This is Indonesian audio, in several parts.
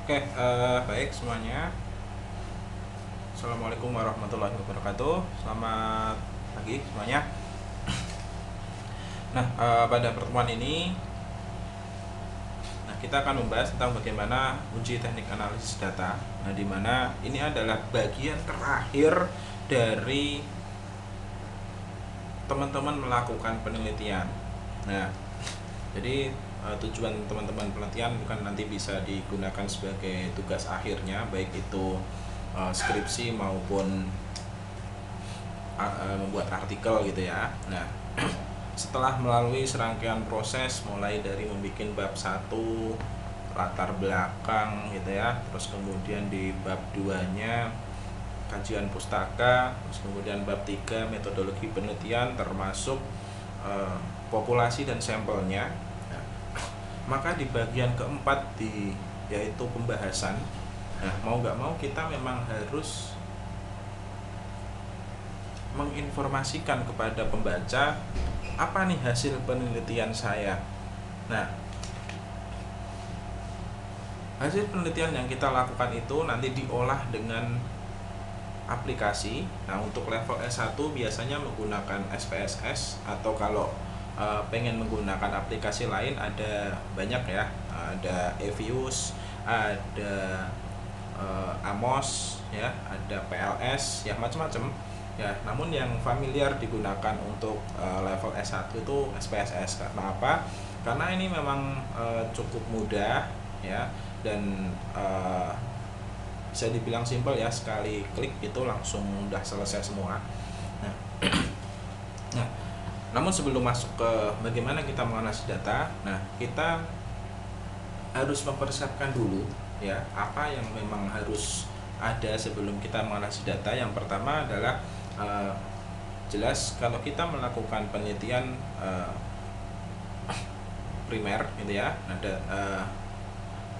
Oke, baik semuanya. Assalamualaikum warahmatullahi wabarakatuh. Selamat pagi semuanya. Nah, pada pertemuan ini, kita akan membahas tentang bagaimana uji teknik analisis data. Nah, di mana ini adalah bagian terakhir dari teman-teman melakukan penelitian. Nah, jadi tujuan teman-teman penelitian bukan nanti bisa digunakan sebagai tugas akhirnya, baik itu skripsi maupun membuat artikel gitu ya. Nah, setelah melalui serangkaian proses mulai dari membuat bab 1 latar belakang gitu ya, terus kemudian di bab 2-nya kajian pustaka, terus kemudian bab 3 metodologi penelitian termasuk populasi dan sampelnya. Nah, maka di bagian keempat yaitu pembahasan. Nah, mau nggak mau kita memang harus menginformasikan kepada pembaca apa nih hasil penelitian saya. Nah, hasil penelitian yang kita lakukan itu nanti diolah dengan aplikasi. Nah, untuk level S1 biasanya menggunakan SPSS, atau kalau pengen menggunakan aplikasi lain ada banyak ya, ada Evius, ada Amos ya, ada PLS ya, macam-macam ya. Namun yang familiar digunakan untuk level S1 itu SPSS. Karena apa? Karena ini memang cukup mudah ya, dan bisa dibilang simpel ya, sekali klik itu langsung udah selesai semua. Nah, nah, namun sebelum masuk ke bagaimana kita menganalisis data, nah kita harus mempersiapkan dulu ya, apa yang memang harus ada sebelum kita menganalisis data. Yang pertama adalah jelas kalau kita melakukan penelitian primer gitu ya, ada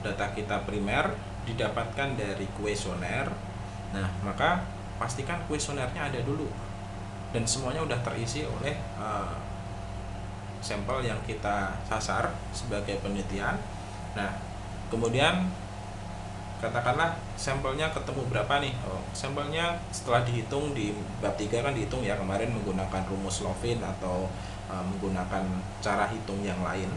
data kita primer didapatkan dari kuesioner. Nah, maka pastikan kuesionernya ada dulu dan semuanya udah terisi oleh sampel yang kita sasar sebagai penelitian. Nah, kemudian katakanlah sampelnya ketemu berapa nih? Sampelnya setelah dihitung di bab 3 kan dihitung ya, kemarin menggunakan rumus Lovin atau menggunakan cara hitung yang lain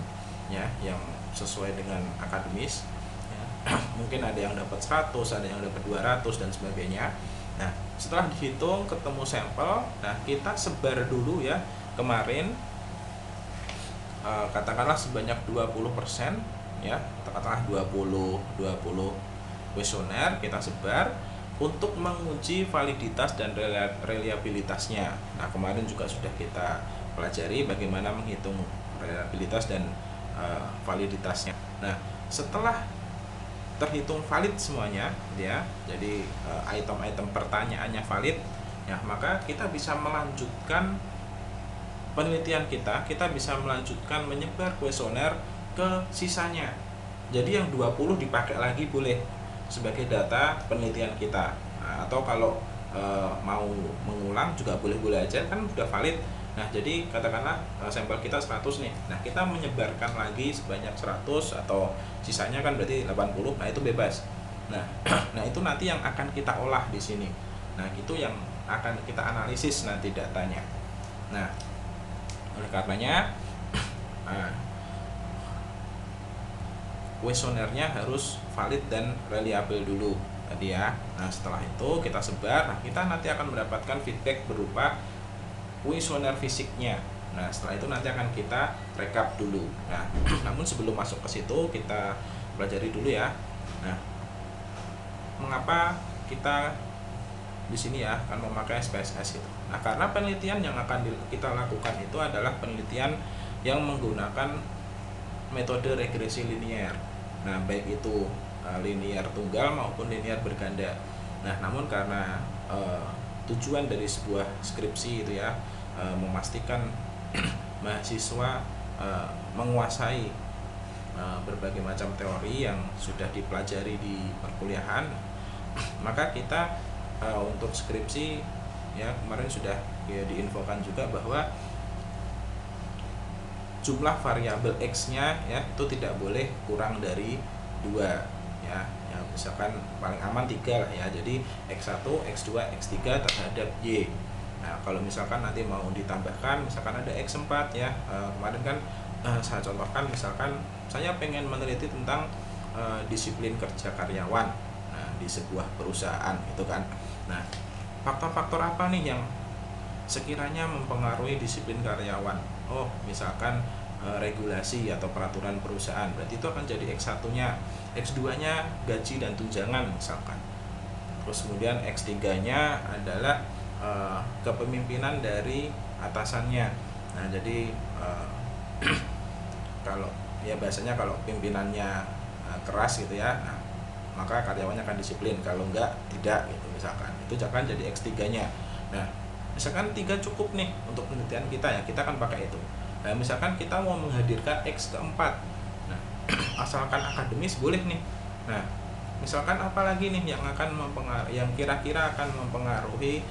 ya, yang sesuai dengan akademis ya. Mungkin ada yang dapat 100, ada yang dapat 200 dan sebagainya. Nah, setelah dihitung ketemu sampel, nah kita sebar dulu ya, kemarin katakanlah sebanyak 20% ya, katakanlah 20 kuesioner kita sebar untuk menguji validitas dan reliabilitasnya. Nah, kemarin juga sudah kita pelajari bagaimana menghitung reliabilitas dan validitasnya. Nah, setelah terhitung valid semuanya ya, jadi item-item pertanyaannya valid ya, maka kita bisa melanjutkan penelitian kita bisa melanjutkan menyebar kuesioner ke sisanya. Jadi yang 20 dipakai lagi boleh sebagai data penelitian kita. Nah, atau kalau mau mengulang juga boleh-boleh aja, kan sudah valid. Nah, jadi katakanlah sampel kita 100 nih. Nah, kita menyebarkan lagi sebanyak 100 atau sisanya kan berarti 80. Nah, itu bebas. Nah, nah itu nanti yang akan kita olah di sini. Nah, itu yang akan kita analisis nanti datanya. Nah, oleh karenanya kuesionernya harus valid dan reliable dulu tadi ya. Nah, setelah itu kita sebar. Nah, kita nanti akan mendapatkan feedback berupa kuesioner fisiknya. Nah, setelah itu nanti akan kita rekap dulu. Nah, namun sebelum masuk ke situ kita pelajari dulu ya. Nah, mengapa kita di sini ya akan memakai SPSS itu? Nah, karena penelitian yang akan kita lakukan itu adalah penelitian yang menggunakan metode regresi linier. Nah, baik itu linier tunggal maupun linier berganda. Nah, namun karena tujuan dari sebuah skripsi itu ya, memastikan mahasiswa menguasai berbagai macam teori yang sudah dipelajari di perkuliahan, maka kita untuk skripsi ya, kemarin sudah ya diinfokan juga bahwa jumlah variabel X-nya ya itu tidak boleh kurang dari 2 ya. Ya misalkan paling aman 3 lah ya. Jadi X1, X2, X3 terhadap Y. Nah, kalau misalkan nanti mau ditambahkan misalkan ada X4 ya. Kemarin kan saya contohkan misalkan saya pengen meneliti tentang disiplin kerja karyawan di sebuah perusahaan gitu kan. Nah, faktor-faktor apa nih yang sekiranya mempengaruhi disiplin karyawan? Oh, misalkan regulasi atau peraturan perusahaan, berarti itu akan jadi X1-nya. X2-nya gaji dan tunjangan misalkan. Terus kemudian X3-nya adalah kepemimpinan dari atasannya. Nah, jadi kalau ya biasanya kalau pimpinannya keras gitu ya, nah, maka karyawannya akan disiplin, kalau enggak tidak gitu misalkan. Itu akan jadi X3-nya. Nah, misalkan 3 cukup nih untuk penelitian kita ya, kita akan pakai itu. Nah, misalkan kita mau menghadirkan X keempat, nah asalkan akademis boleh nih. Nah, misalkan apa lagi nih yang akan yang kira-kira akan mempengaruhi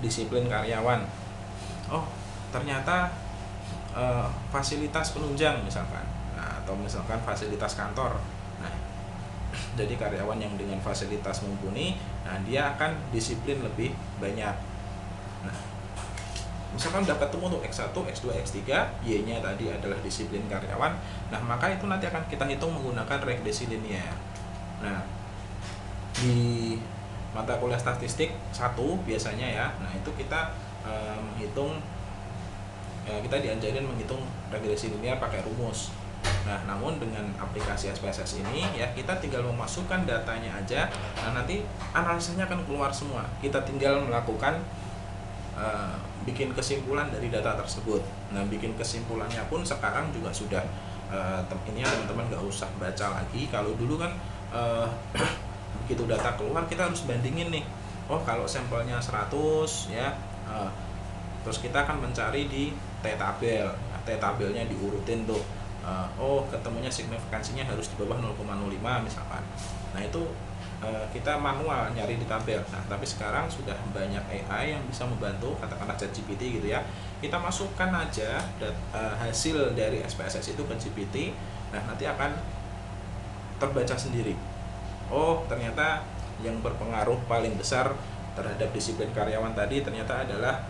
disiplin karyawan? Oh, ternyata fasilitas penunjang misalkan, nah, atau misalkan fasilitas kantor. Nah, jadi karyawan yang dengan fasilitas mumpuni, nah dia akan disiplin lebih banyak. Nah, misalkan udah ketemu untuk X1, X2, X3, Y-nya tadi adalah disiplin karyawan. Nah, maka itu nanti akan kita hitung menggunakan regresi linear. Nah, di mata kuliah statistik 1 biasanya ya, nah itu kita menghitung, kita diajarin menghitung regresi linear pakai rumus. Nah, namun dengan aplikasi SPSS ini ya, kita tinggal memasukkan datanya aja. Nah, nanti analisanya akan keluar semua. Kita tinggal melakukan bikin kesimpulan dari data tersebut. Nah, bikin kesimpulannya pun sekarang juga sudah ini teman-teman nggak usah baca lagi. Kalau dulu kan begitu data keluar kita harus bandingin nih. Oh, kalau sampelnya 100 ya, terus kita akan mencari di T-tabel. Nah, T-tabelnya diurutin tuh. Oh, ketemunya signifikansinya harus di bawah 0,05 misalkan. Nah, itu kita manual nyari di tabel. Nah, tapi sekarang sudah banyak AI yang bisa membantu, katakanlah ChatGPT gitu ya. Kita masukkan aja hasil dari SPSS itu ke GPT. Nah, nanti akan terbaca sendiri. Oh, ternyata yang berpengaruh paling besar terhadap disiplin karyawan tadi ternyata adalah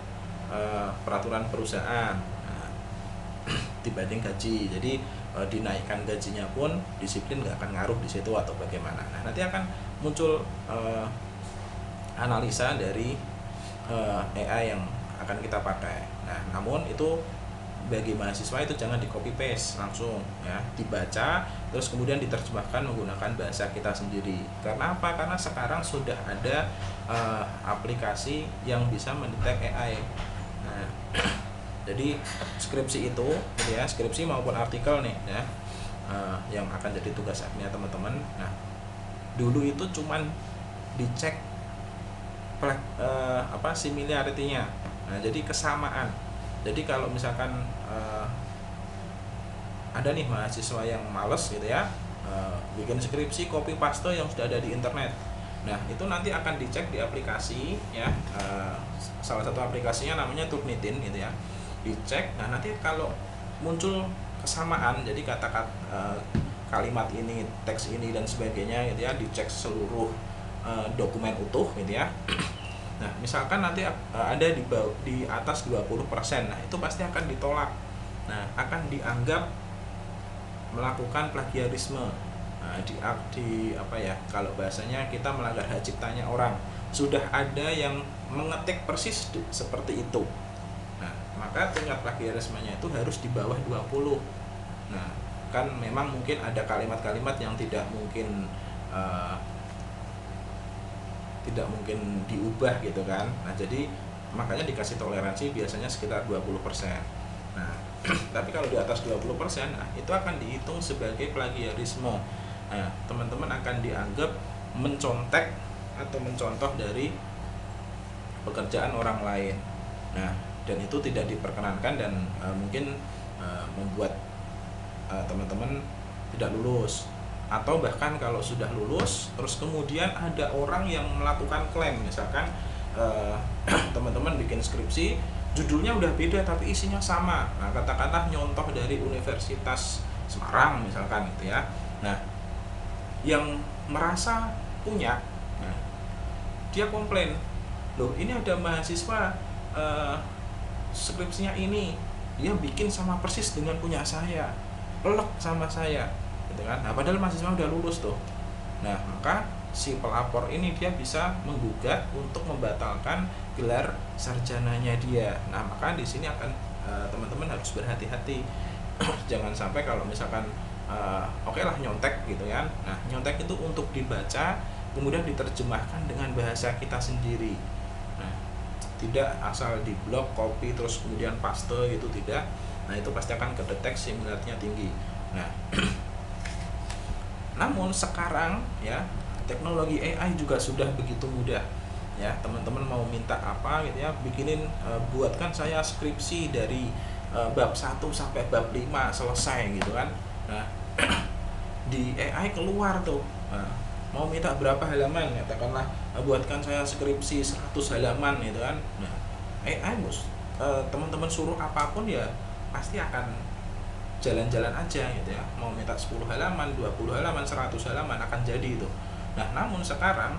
peraturan perusahaan dibanding gaji. Jadi dinaikkan gajinya pun disiplin nggak akan ngaruh di situ atau bagaimana. Nah, nanti akan muncul analisa dari AI yang akan kita pakai. Nah, namun itu bagi mahasiswa itu jangan di copy paste langsung ya, dibaca terus kemudian diterjemahkan menggunakan bahasa kita sendiri. Karena apa? Karena sekarang sudah ada aplikasi yang bisa mendetek AI. Nah, jadi skripsi itu gitu ya, skripsi maupun artikel nih ya, yang akan jadi tugas akhirnya teman-teman. Nah, dulu itu cuman dicek similarity-nya. Nah, jadi kesamaan. Jadi kalau misalkan ada nih mahasiswa yang males gitu ya, bikin skripsi copy paste yang sudah ada di internet. Nah, itu nanti akan dicek di aplikasi ya, salah satu aplikasinya namanya Turnitin gitu ya, dicek. Nah, nanti kalau muncul kesamaan, jadi kata-kata kalimat ini, teks ini dan sebagainya gitu ya, dicek seluruh dokumen utuh gitu ya. Nah, misalkan nanti ada di atas 20%, nah itu pasti akan ditolak. Nah, akan dianggap melakukan plagiarisme. Nah, di apa ya, kalau bahasanya kita melanggar hak ciptanya orang. Sudah ada yang mengetik persis seperti itu. Nah, maka tingkat plagiarismenya itu harus di bawah 20. Nah, kan memang mungkin ada kalimat-kalimat yang tidak mungkin diubah gitu kan. Nah, jadi makanya dikasih toleransi biasanya sekitar 20%. Nah, tapi kalau di atas 20%, nah itu akan dihitung sebagai plagiarisme. Nah, teman-teman akan dianggap mencontek atau mencontoh dari pekerjaan orang lain. Nah, dan itu tidak diperkenankan dan mungkin membuat teman-teman tidak lulus. Atau bahkan kalau sudah lulus terus kemudian ada orang yang melakukan klaim, misalkan teman-teman bikin skripsi judulnya udah beda tapi isinya sama. Nah, katakanlah nyontoh dari Universitas Semarang misalkan gitu ya. Nah, yang merasa punya, nah, dia komplain, loh ini ada mahasiswa skripsinya ini dia bikin sama persis dengan punya saya, pelek sama saya, gitu kan. Nah padahal mahasiswa udah lulus tuh. Nah maka si pelapor ini dia bisa menggugat untuk membatalkan gelar sarjananya dia. Nah maka di sini akan teman-teman harus berhati-hati. Jangan sampai kalau misalkan oke lah nyontek gitu kan. Nah nyontek itu untuk dibaca kemudian diterjemahkan dengan bahasa kita sendiri. Nah tidak asal di blog copy terus kemudian paste gitu, tidak. Nah itu pasti akan kedeteksi similarnya tinggi. Nah namun sekarang ya teknologi AI juga sudah begitu mudah ya. Teman-teman mau minta apa gitu ya, bikinin buatkan saya skripsi dari bab 1 sampai bab 5 selesai gitu kan. Nah di AI keluar tuh, mau minta berapa halaman, katakanlah buatkan saya skripsi 100 halaman gitu kan. Nah AI teman-teman suruh apapun ya pasti akan jalan-jalan aja gitu ya. Mau minta 10 halaman, 20 halaman, 100 halaman akan jadi itu. Nah namun sekarang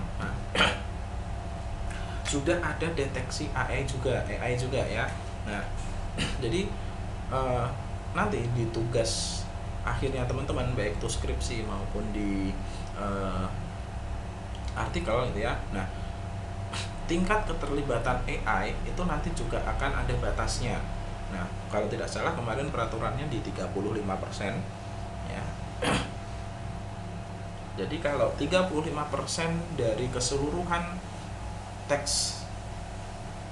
sudah ada deteksi AI juga ya. Nah jadi nanti di tugas akhirnya teman-teman, baik itu skripsi maupun di artikel gitu ya, nah tingkat keterlibatan AI itu nanti juga akan ada batasnya. Nah kalau tidak salah kemarin peraturannya di 35% ya. Jadi kalau 35% dari keseluruhan teks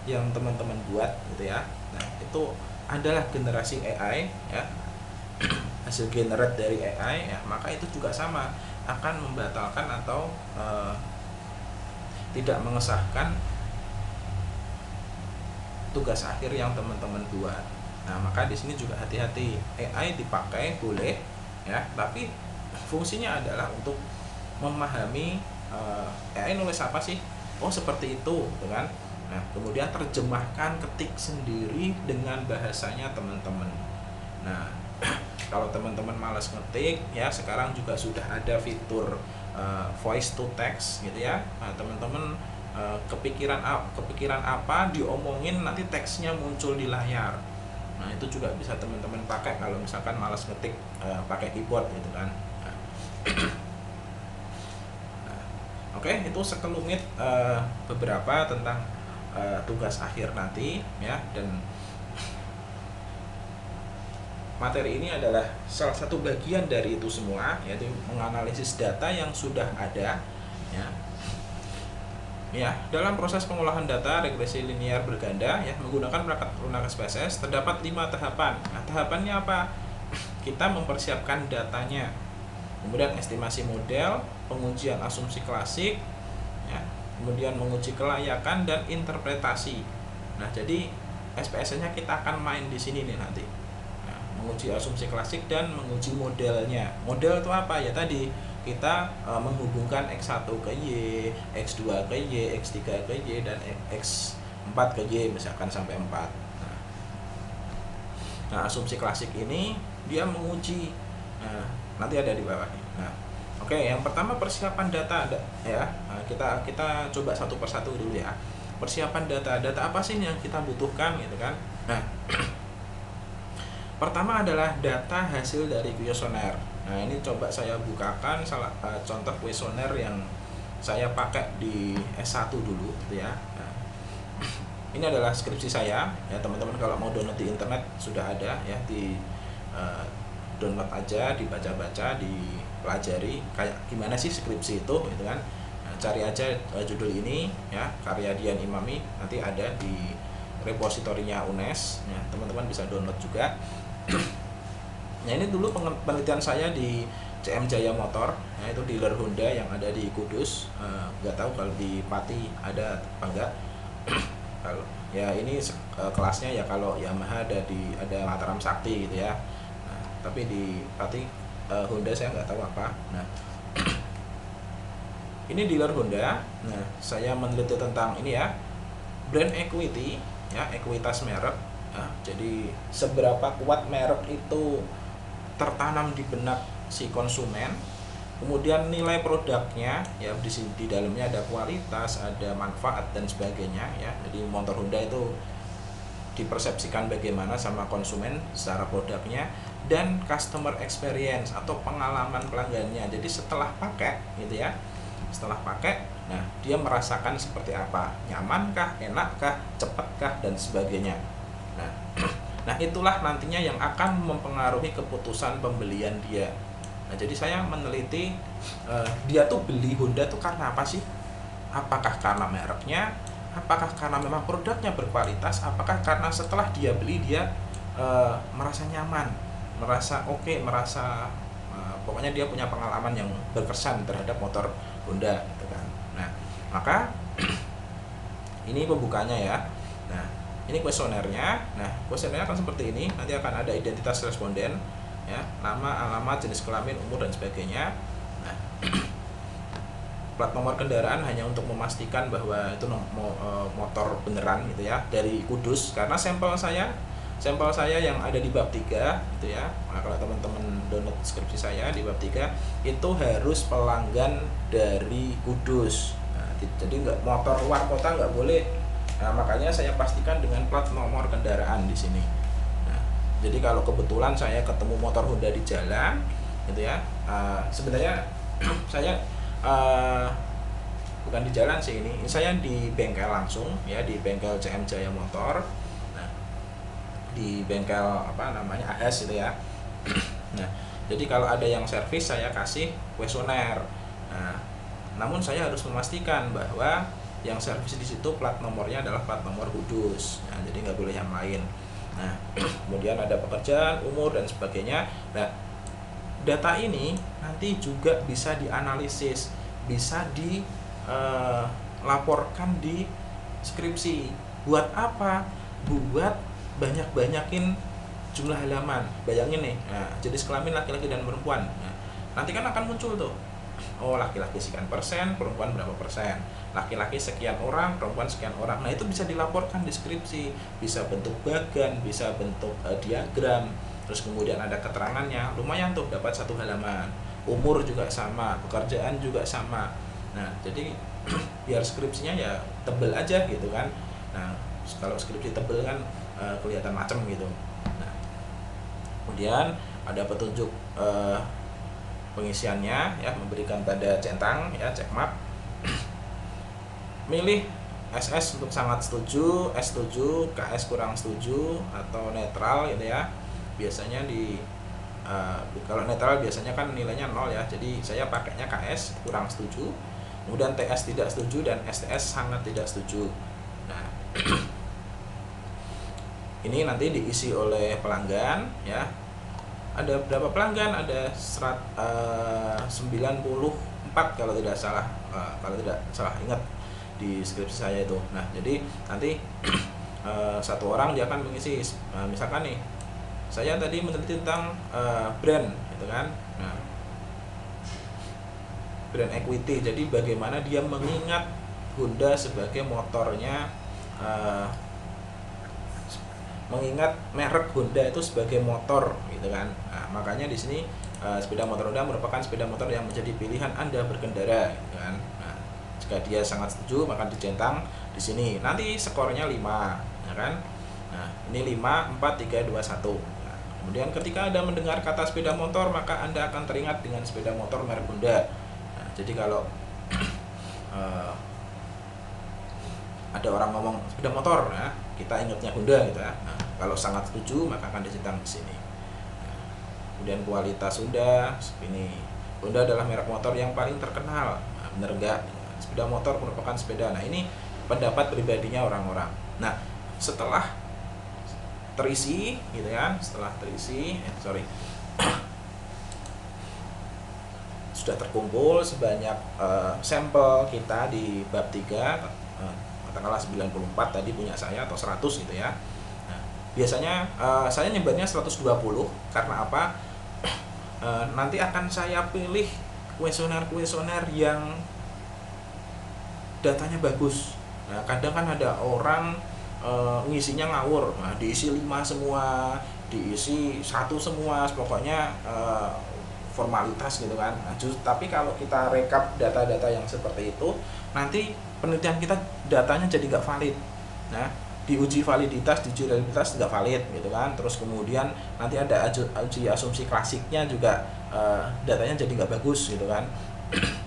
yang teman-teman buat gitu ya, nah itu adalah generasi AI ya, hasil generate dari AI ya, maka itu juga sama akan membatalkan atau tidak mengesahkan tugas akhir yang teman-teman buat. Nah maka di sini juga hati-hati, AI dipakai boleh ya, tapi fungsinya adalah untuk memahami AI nulis apa sih, oh seperti itu gitu kan. Nah kemudian terjemahkan, ketik sendiri dengan bahasanya teman-teman. Nah kalau teman-teman malas ngetik ya, sekarang juga sudah ada fitur voice to text gitu ya. Nah teman-teman kepikiran apa diomongin, nanti teksnya muncul di layar. Nah itu juga bisa teman-teman pakai kalau misalkan malas ngetik pakai keyboard gitu kan. Oke, itu sekelumit beberapa tentang tugas akhir nanti ya. Dan materi ini adalah salah satu bagian dari itu semua, yaitu menganalisis data yang sudah ada ya. Ya, dalam proses pengolahan data regresi linear berganda ya menggunakan perangkat lunak SPSS terdapat 5 tahapan. Nah, tahapannya apa? Kita mempersiapkan datanya, kemudian estimasi model, pengujian asumsi klasik ya, kemudian menguji kelayakan dan interpretasi. Nah, jadi SPSS-nya kita akan main di sini nih nanti. Nah, menguji asumsi klasik dan menguji modelnya. Model itu apa? Ya tadi kita menghubungkan X1 ke Y, X2 ke Y, X3 ke Y, dan X4 ke Y misalkan sampai 4. Nah, asumsi klasik ini dia menguji, nanti ada di bawah. Nah, oke, yang pertama persiapan data ya. Nah, kita coba satu persatu dulu ya. Persiapan data apa sih yang kita butuhkan gitu kan. Nah, pertama adalah data hasil dari kuesioner. Nah ini coba saya bukakan contoh kuesioner yang saya pakai di S1 dulu gitu ya. Nah, ini adalah skripsi saya ya teman-teman, kalau mau download di internet sudah ada ya, di download aja, dibaca-baca, dipelajari kayak gimana sih skripsi itu gitu kan. Nah, cari aja judul ini ya, karya Dian Imami, nanti ada di repositorinya UNES ya, teman-teman bisa download juga. Nah ini dulu penelitian saya di CM Jaya Motor, ya, itu dealer Honda yang ada di Kudus. Nggak tahu kalau di Pati ada apa enggak. Kalau ya ini kelasnya ya, kalau Yamaha ada Mataram Sakti gitu ya. Nah, tapi di Pati Honda saya nggak tahu apa. Nah ini dealer Honda. Nah saya meneliti tentang ini ya, brand equity ya, ekuitas merek. Nah, jadi seberapa kuat merek itu tertanam di benak si konsumen Kemudian nilai produknya ya di dalamnya ada kualitas, ada manfaat dan sebagainya ya. Jadi motor Honda itu dipersepsikan bagaimana sama konsumen secara produknya, dan customer experience atau pengalaman pelanggannya. Jadi setelah pakai gitu ya, setelah pakai, nah dia merasakan seperti apa, nyamankah, enakkah, cepatkah dan sebagainya. Nah, nah itulah nantinya yang akan mempengaruhi keputusan pembelian dia. Nah, jadi saya meneliti dia tuh beli Honda tuh karena apa sih? Apakah karena mereknya? Apakah karena memang produknya berkualitas? Apakah karena setelah dia beli dia merasa nyaman, merasa oke, merasa pokoknya dia punya pengalaman yang berkesan terhadap motor Honda gitu kan. Nah, maka ini pembukanya ya. Nah, ini kuesionernya. Nah, kuesionernya akan seperti ini. Nanti akan ada identitas responden ya, nama, alamat, jenis kelamin, umur dan sebagainya. Nah, plat nomor kendaraan hanya untuk memastikan bahwa itu motor beneran gitu ya, dari Kudus, karena sampel saya yang ada di bab 3 gitu ya. Nah, kalau teman-teman download skripsi saya di bab 3 itu harus pelanggan dari Kudus. Nah, jadi nggak, motor luar kota nggak boleh. Nah, makanya saya pastikan dengan plat nomor kendaraan di sini. Jadi kalau kebetulan saya ketemu motor Honda di jalan gitu ya, sebenarnya saya bukan di jalan sih, ini saya di bengkel langsung ya, di bengkel CM Jaya Motor. Nah, di bengkel apa namanya, AS gitu ya. Nah, jadi kalau ada yang servis saya kasih kuesioner. Nah, namun saya harus memastikan bahwa yang servis di situ plat nomornya adalah plat nomor Kudus. Nah, jadi nggak boleh yang lain. Nah, kemudian ada pekerjaan, umur dan sebagainya. Nah, data ini nanti juga bisa dianalisis, bisa dilaporkan di skripsi. Buat apa? Buat banyak-banyakin jumlah halaman. Bayangin nih, nah, jenis kelamin laki-laki dan perempuan. Nah, nanti kan akan muncul tuh, oh laki-laki sekian persen, perempuan berapa persen, laki-laki sekian orang, perempuan sekian orang. Nah, itu bisa dilaporkan di skripsi, bisa bentuk bagan, bisa bentuk diagram, terus kemudian ada keterangannya. Lumayan tuh, dapat 1 halaman. Umur juga sama, pekerjaan juga sama. Nah, jadi biar skripsinya ya tebel aja gitu kan. Nah, kalau skripsi tebel kan kelihatan macem gitu. Nah, kemudian ada petunjuk pengisiannya ya, memberikan tanda centang ya, check mark. Milih SS untuk sangat setuju, S setuju, KS kurang setuju, atau netral gitu ya. Biasanya kalau netral biasanya kan nilainya 0 ya, jadi saya pakainya KS kurang setuju, kemudian TS tidak setuju, dan STS sangat tidak setuju. Nah, ini nanti diisi oleh pelanggan ya. Ada berapa pelanggan? Ada 94 kalau tidak salah, ingat di skripsi saya itu. Nah, jadi nanti satu orang dia akan mengisi, misalkan nih saya tadi meneliti tentang brand gitu kan. Nah, brand equity, jadi bagaimana dia mengingat Honda sebagai motornya, mengingat merek Honda itu sebagai motor gitu kan. Nah, makanya di sini sepeda motor Honda merupakan sepeda motor yang menjadi pilihan Anda berkendara gitu kan. Nah, jika dia sangat setuju maka dicentang di sini. Nanti skornya 5 ya kan. Nah, ini 5 4 3 2 1. Nah, kemudian ketika Anda mendengar kata sepeda motor, maka Anda akan teringat dengan sepeda motor merek Honda. Nah, jadi kalau ada orang ngomong sepeda motor, nah, kita ingatnya Honda gitu ya. Nah, kalau sangat setuju maka akan dicentang di sini. Nah, kemudian kualitas Honda, ini Honda adalah merek motor yang paling terkenal. Nah, bener enggak? Sepeda motor merupakan sepeda. Nah, ini pendapat pribadinya orang-orang. Nah, setelah terisi gitu ya, sudah terkumpul sebanyak sampel kita di bab 3, katakanlah 94 tadi punya saya, atau 100 gitu ya. Nah, biasanya saya nyebarnya 120 karena apa? Nanti akan saya pilih kuesioner yang datanya bagus. Nah, kadang kan ada orang ngisinya ngawur, nah, diisi 5 semua, diisi 1 semua, pokoknya formalitas gitu kan. Nah, tapi kalau kita rekap data-data yang seperti itu, nanti penelitian kita datanya jadi nggak valid. Nah, diuji validitas, diuji realitas nggak valid gitu kan. Terus kemudian nanti ada uji asumsi klasiknya juga, datanya jadi nggak bagus gitu kan.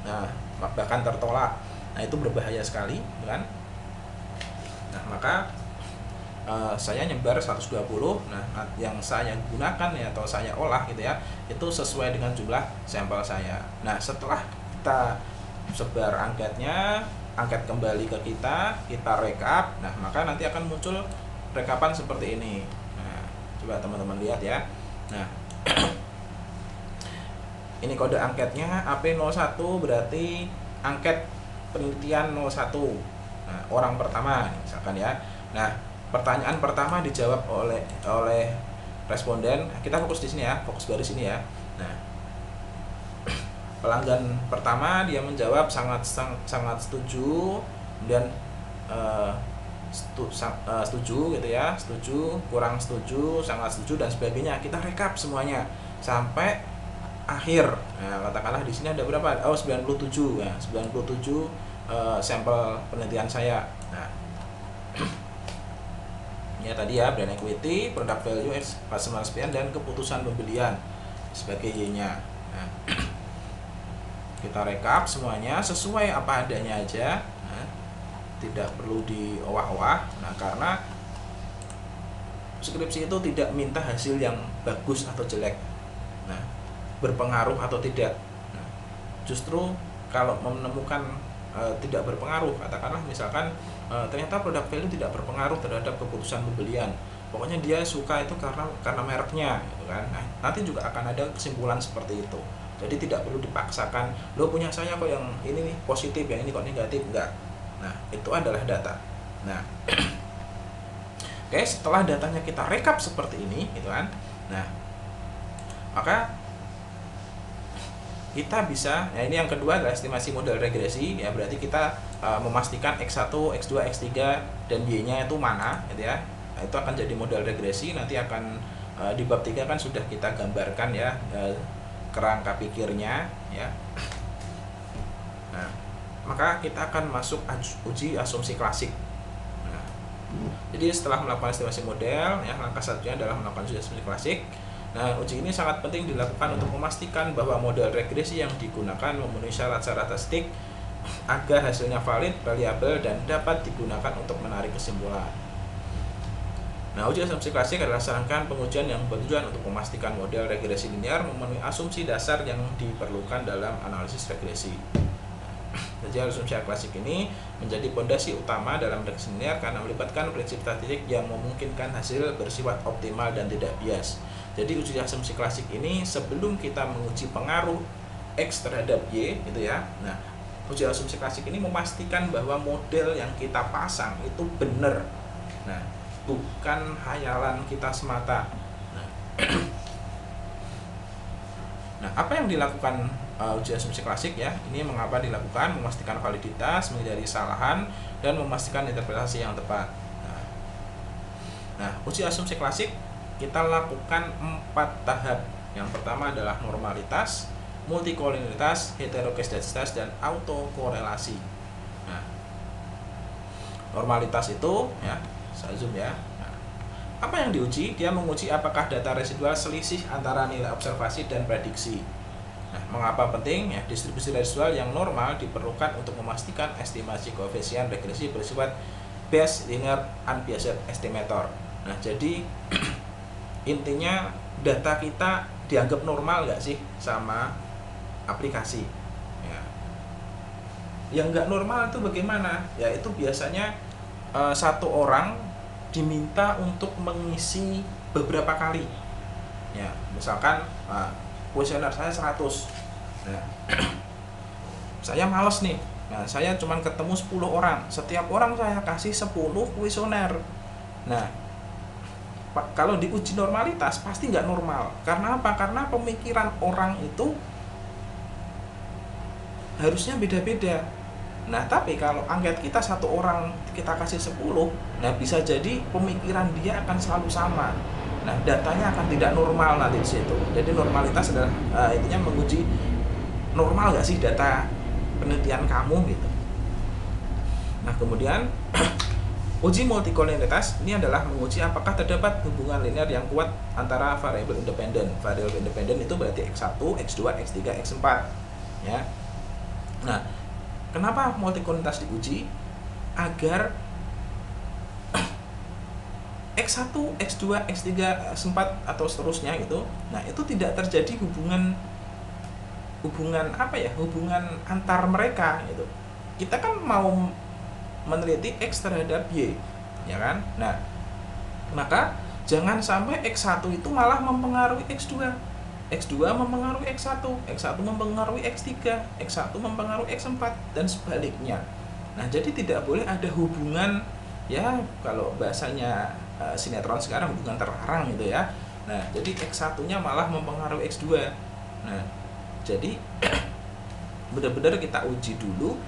Nah, bahkan tertolak. Nah, itu berbahaya sekali gitu kan. Nah, maka saya nyebar 120. Nah, yang saya gunakan ya, atau saya olah gitu ya, itu sesuai dengan jumlah sampel saya. Nah, setelah kita sebar angketnya, angket kembali ke kita rekap. Nah, maka nanti akan muncul rekapan seperti ini. Nah, coba teman-teman lihat ya. Nah, ini kode angketnya AP01, berarti angket penelitian 01. Nah, orang pertama misalkan ya. Nah, pertanyaan pertama dijawab oleh responden. Kita fokus di sini ya, fokus garis ini ya. Nah, pelanggan pertama dia menjawab sangat setuju, kemudian setuju gitu ya, setuju, kurang setuju, sangat setuju, dan sebagainya. Kita rekap semuanya sampai akhir. Nah, katakanlah di sini ada berapa? 97. Ya, 97 sampel penelitian saya. Nah, ya tadi ya, brand equity, product value, customer experience, dan keputusan pembelian sebagai Y-nya. Nah, kita rekap semuanya sesuai apa adanya aja. Nah, tidak perlu diowah-owah. Nah, karena skripsi itu tidak minta hasil yang bagus atau jelek. Nah, berpengaruh atau tidak. Nah, justru kalau menemukan tidak berpengaruh, katakanlah misalkan ternyata produk value tidak berpengaruh terhadap keputusan pembelian, pokoknya dia suka itu karena mereknya gitu kan. Nah, nanti juga akan ada kesimpulan seperti itu. Jadi tidak perlu dipaksakan, lo punya saya kok yang ini nih positif, yang ini kok negatif, enggak. Nah, itu adalah data. Nah, oke, setelah datanya kita rekap seperti ini gitu kan. Nah, maka kita bisa, ya ini yang kedua adalah estimasi model regresi ya, berarti kita memastikan X1, X2, X3 dan Y-nya itu mana gitu ya. Nah, itu akan jadi model regresi, nanti akan di bab 3 kan sudah kita gambarkan ya, kerangka pikirnya ya. Nah, maka kita akan masuk uji asumsi klasik. Nah, jadi setelah melakukan estimasi model ya, langkah satunya adalah melakukan uji asumsi klasik. Nah, uji ini sangat penting dilakukan untuk memastikan bahwa model regresi yang digunakan memenuhi syarat-syarat statistik agar hasilnya valid, reliable, dan dapat digunakan untuk menarik kesimpulan. Nah, uji asumsi klasik adalah serangkaian pengujian yang bertujuan untuk memastikan model regresi linear memenuhi asumsi dasar yang diperlukan dalam analisis regresi. Jadi asumsi klasik ini menjadi fondasi utama dalam regresi linear karena melibatkan prinsip statistik yang memungkinkan hasil bersifat optimal dan tidak bias. Jadi uji asumsi klasik ini sebelum kita menguji pengaruh X terhadap Y gitu ya. Nah, uji asumsi klasik ini memastikan bahwa model yang kita pasang itu benar. Nah, bukan hayalan kita semata. Nah, apa yang dilakukan uji asumsi klasik ya? Ini mengapa dilakukan? Memastikan validitas, menghindari kesalahan, dan memastikan interpretasi yang tepat. Nah, uji asumsi klasik kita lakukan 4 tahap. Yang pertama adalah normalitas, multikolinialitas, heterogeneisitas, dan autokorelasi. Nah, normalitas itu ya, saya zoom ya. Nah, apa yang diuji? Dia menguji apakah data residual selisih antara nilai observasi dan prediksi. Nah, mengapa penting? Ya, distribusi residual yang normal diperlukan untuk memastikan estimasi koefisien regresi bersifat Bayes linear unbiased estimator. Nah, jadi intinya data kita dianggap normal nggak sih sama aplikasi ya. Yang nggak normal itu bagaimana? Ya, itu biasanya satu orang diminta untuk mengisi beberapa kali ya. Misalkan kuesioner saya 100. Nah, saya males nih. Nah, saya cuma ketemu 10 orang. Setiap orang saya kasih 10 kuesioner. Nah, kalau diuji normalitas pasti nggak normal. Karena apa? Karena pemikiran orang itu harusnya beda-beda. Nah, tapi kalau angket kita satu orang kita kasih 10, nah bisa jadi pemikiran dia akan selalu sama. Nah, datanya akan tidak normal nanti di situ. Jadi normalitas adalah intinya menguji normal nggak sih data penelitian kamu gitu. Nah, kemudian uji multikolinialitas ini adalah menguji apakah terdapat hubungan linear yang kuat antara variabel independen. Variabel independen itu berarti X1, X2, X3, X4 ya. Nah, kenapa multikolinialitas diuji? Agar X1, X2, X3, X4 atau seterusnya gitu. Nah, itu tidak terjadi hubungan apa ya? Hubungan antar mereka gitu. Kita kan mau meneliti X terhadap Y, ya kan? Nah, maka jangan sampai X1 itu malah mempengaruhi X2, X2 mempengaruhi X1, X1 mempengaruhi X3, X1 mempengaruhi X4, dan sebaliknya. Nah, jadi tidak boleh ada hubungan, ya kalau bahasanya sinetron sekarang, hubungan terlarang gitu ya. Nah, jadi X1-nya malah mempengaruhi X2. Nah, jadi benar-benar kita uji dulu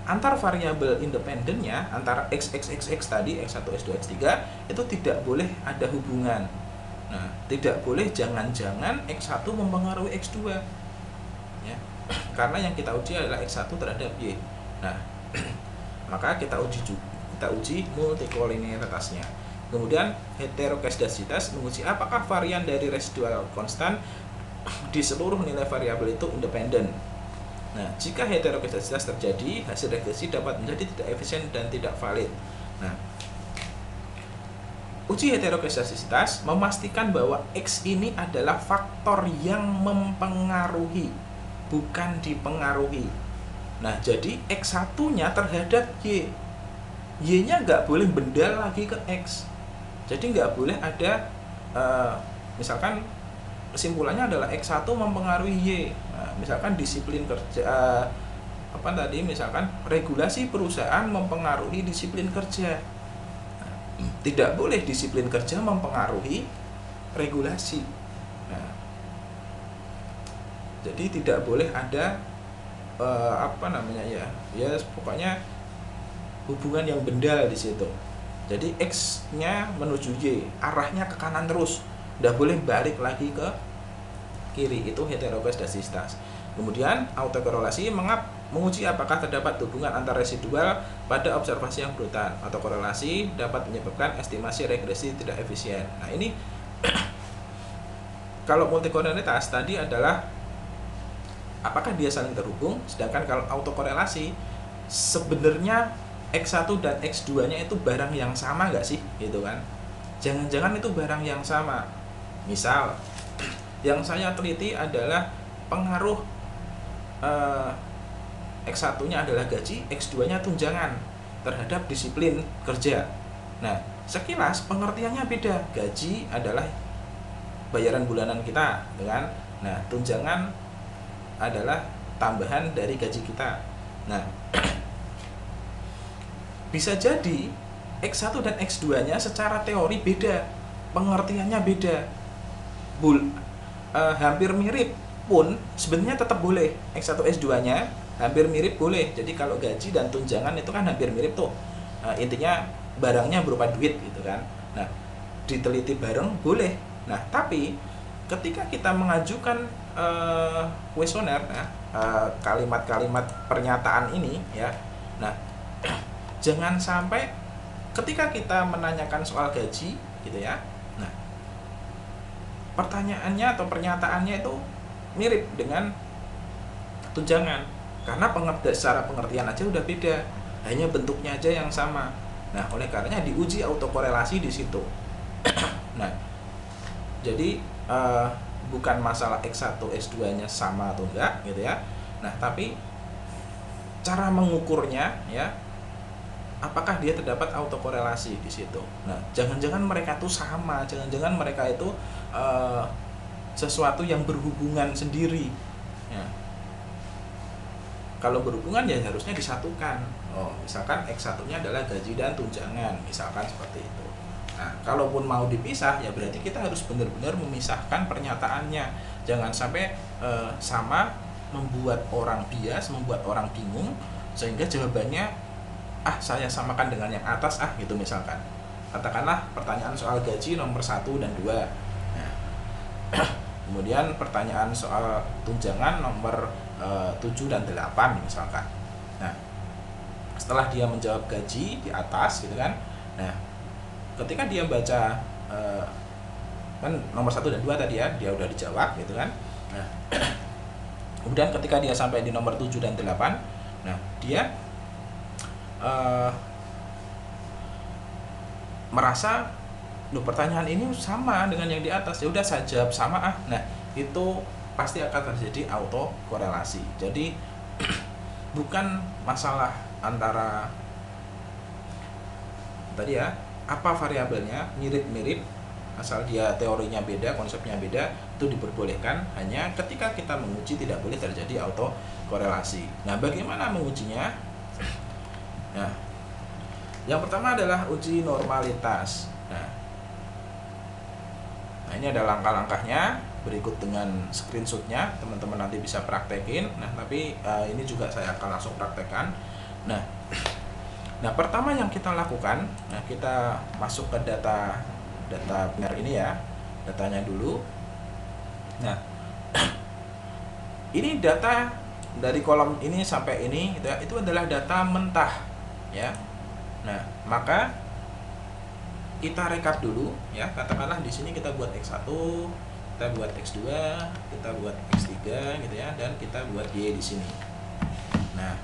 antar variabel independennya, antara X tadi, X1, X2, X3 itu tidak boleh ada hubungan. Nah, tidak boleh jangan-jangan X1 mempengaruhi X2 ya. Karena yang kita uji adalah X1 terhadap Y. Nah, maka kita uji multikolinialitasnya. Kemudian heteroskedasitas menguji apakah varian dari residual konstan di seluruh nilai variabel itu independen. Nah, jika heteroskedasitas terjadi, hasil regresi dapat menjadi tidak efisien dan tidak valid. Nah, uji heteroskedasitas memastikan bahwa X ini adalah faktor yang mempengaruhi, bukan dipengaruhi. Nah, jadi X1-nya terhadap Y. Y-nya nggak boleh bendal lagi ke X. Jadi nggak boleh ada, misalkan kesimpulannya adalah X1 mempengaruhi Y. Nah, misalkan disiplin kerja, misalkan regulasi perusahaan mempengaruhi disiplin kerja. Nah, tidak boleh disiplin kerja mempengaruhi regulasi. Nah, jadi tidak boleh ada ya pokoknya hubungan yang bendal di situ. Jadi X-nya menuju Y, arahnya ke kanan terus, tidak boleh balik lagi ke kiri. Itu heteroskedasitas. Kemudian autokorelasi menguji apakah terdapat hubungan antar residual pada observasi yang berurutan. Autokorelasi dapat menyebabkan estimasi regresi tidak efisien. Nah, ini kalau multikolinialitas tadi adalah apakah dia saling terhubung, sedangkan kalau autokorelasi sebenarnya X1 dan X2-nya itu barang yang sama nggak sih, gitu kan? Jangan-jangan itu barang yang sama. Misal, yang saya teliti adalah pengaruh X1-nya adalah gaji, X2-nya tunjangan terhadap disiplin kerja. Nah, sekilas pengertiannya beda. Gaji adalah bayaran bulanan kita, kan? Nah, tunjangan adalah tambahan dari gaji kita. Nah, bisa jadi X1 dan X2-nya secara teori beda, pengertiannya beda. Hampir mirip pun sebenarnya tetap boleh. X1 X2-nya hampir mirip boleh. Jadi kalau gaji dan tunjangan itu kan hampir mirip tuh. Intinya barangnya berupa duit gitu kan. Nah, diteliti bareng boleh. Nah, tapi ketika kita mengajukan kuesioner, kalimat-kalimat pernyataan ini ya. Nah, jangan sampai ketika kita menanyakan soal gaji gitu ya. Nah, pertanyaannya atau pernyataannya itu mirip dengan tunjangan karena secara pengertian aja udah beda, hanya bentuknya aja yang sama. Nah, oleh karenanya diuji autokorelasi di situ. Nah, jadi bukan masalah X1 X2-nya sama atau enggak gitu ya. Nah, tapi cara mengukurnya ya, apakah dia terdapat autokorelasi di situ. Nah, jangan-jangan mereka tuh sama, jangan-jangan mereka itu sesuatu yang berhubungan sendiri. Ya. Kalau berhubungan ya harusnya disatukan. Oh, misalkan X1-nya adalah gaji dan tunjangan, misalkan seperti itu. Nah, kalaupun mau dipisah ya berarti kita harus benar-benar memisahkan pernyataannya. Jangan sampai sama, membuat orang bias, membuat orang bingung sehingga jawabannya saya samakan dengan yang atas gitu misalkan. katakanlah pertanyaan soal gaji nomor 1 dan 2. Nah, kemudian pertanyaan soal tunjangan nomor 7 dan 8 misalkan. Nah, setelah dia menjawab gaji di atas gitu kan. Nah, ketika dia baca kan nomor 1 dan 2 tadi ya, dia udah dijawab gitu kan. Nah, kemudian ketika dia sampai di nomor 7 dan 8, nah dia merasa loh, pertanyaan ini sama dengan yang di atas, ya udah saya jawab sama ah. Nah, itu pasti akan terjadi auto korelasi. Jadi bukan masalah antara tadi ya, apa variabelnya mirip-mirip, asal dia teorinya beda, konsepnya beda, itu diperbolehkan. Hanya ketika kita menguji tidak boleh terjadi auto korelasi. Nah, bagaimana mengujinya? Nah, yang pertama adalah uji normalitas. Nah, ini ada langkah-langkahnya, berikut dengan screenshotnya, teman-teman nanti bisa praktekin. Nah, tapi ini juga saya akan langsung praktekkan. Nah, pertama yang kita lakukan, nah kita masuk ke data benar ini ya, datanya dulu. Nah, ini data dari kolom ini sampai ini gitu ya, itu adalah data mentah ya. Nah, maka kita rekap dulu ya, katakanlah di sini kita buat X1, kita buat X2, kita buat X3 gitu ya, dan kita buat Y di sini. Nah,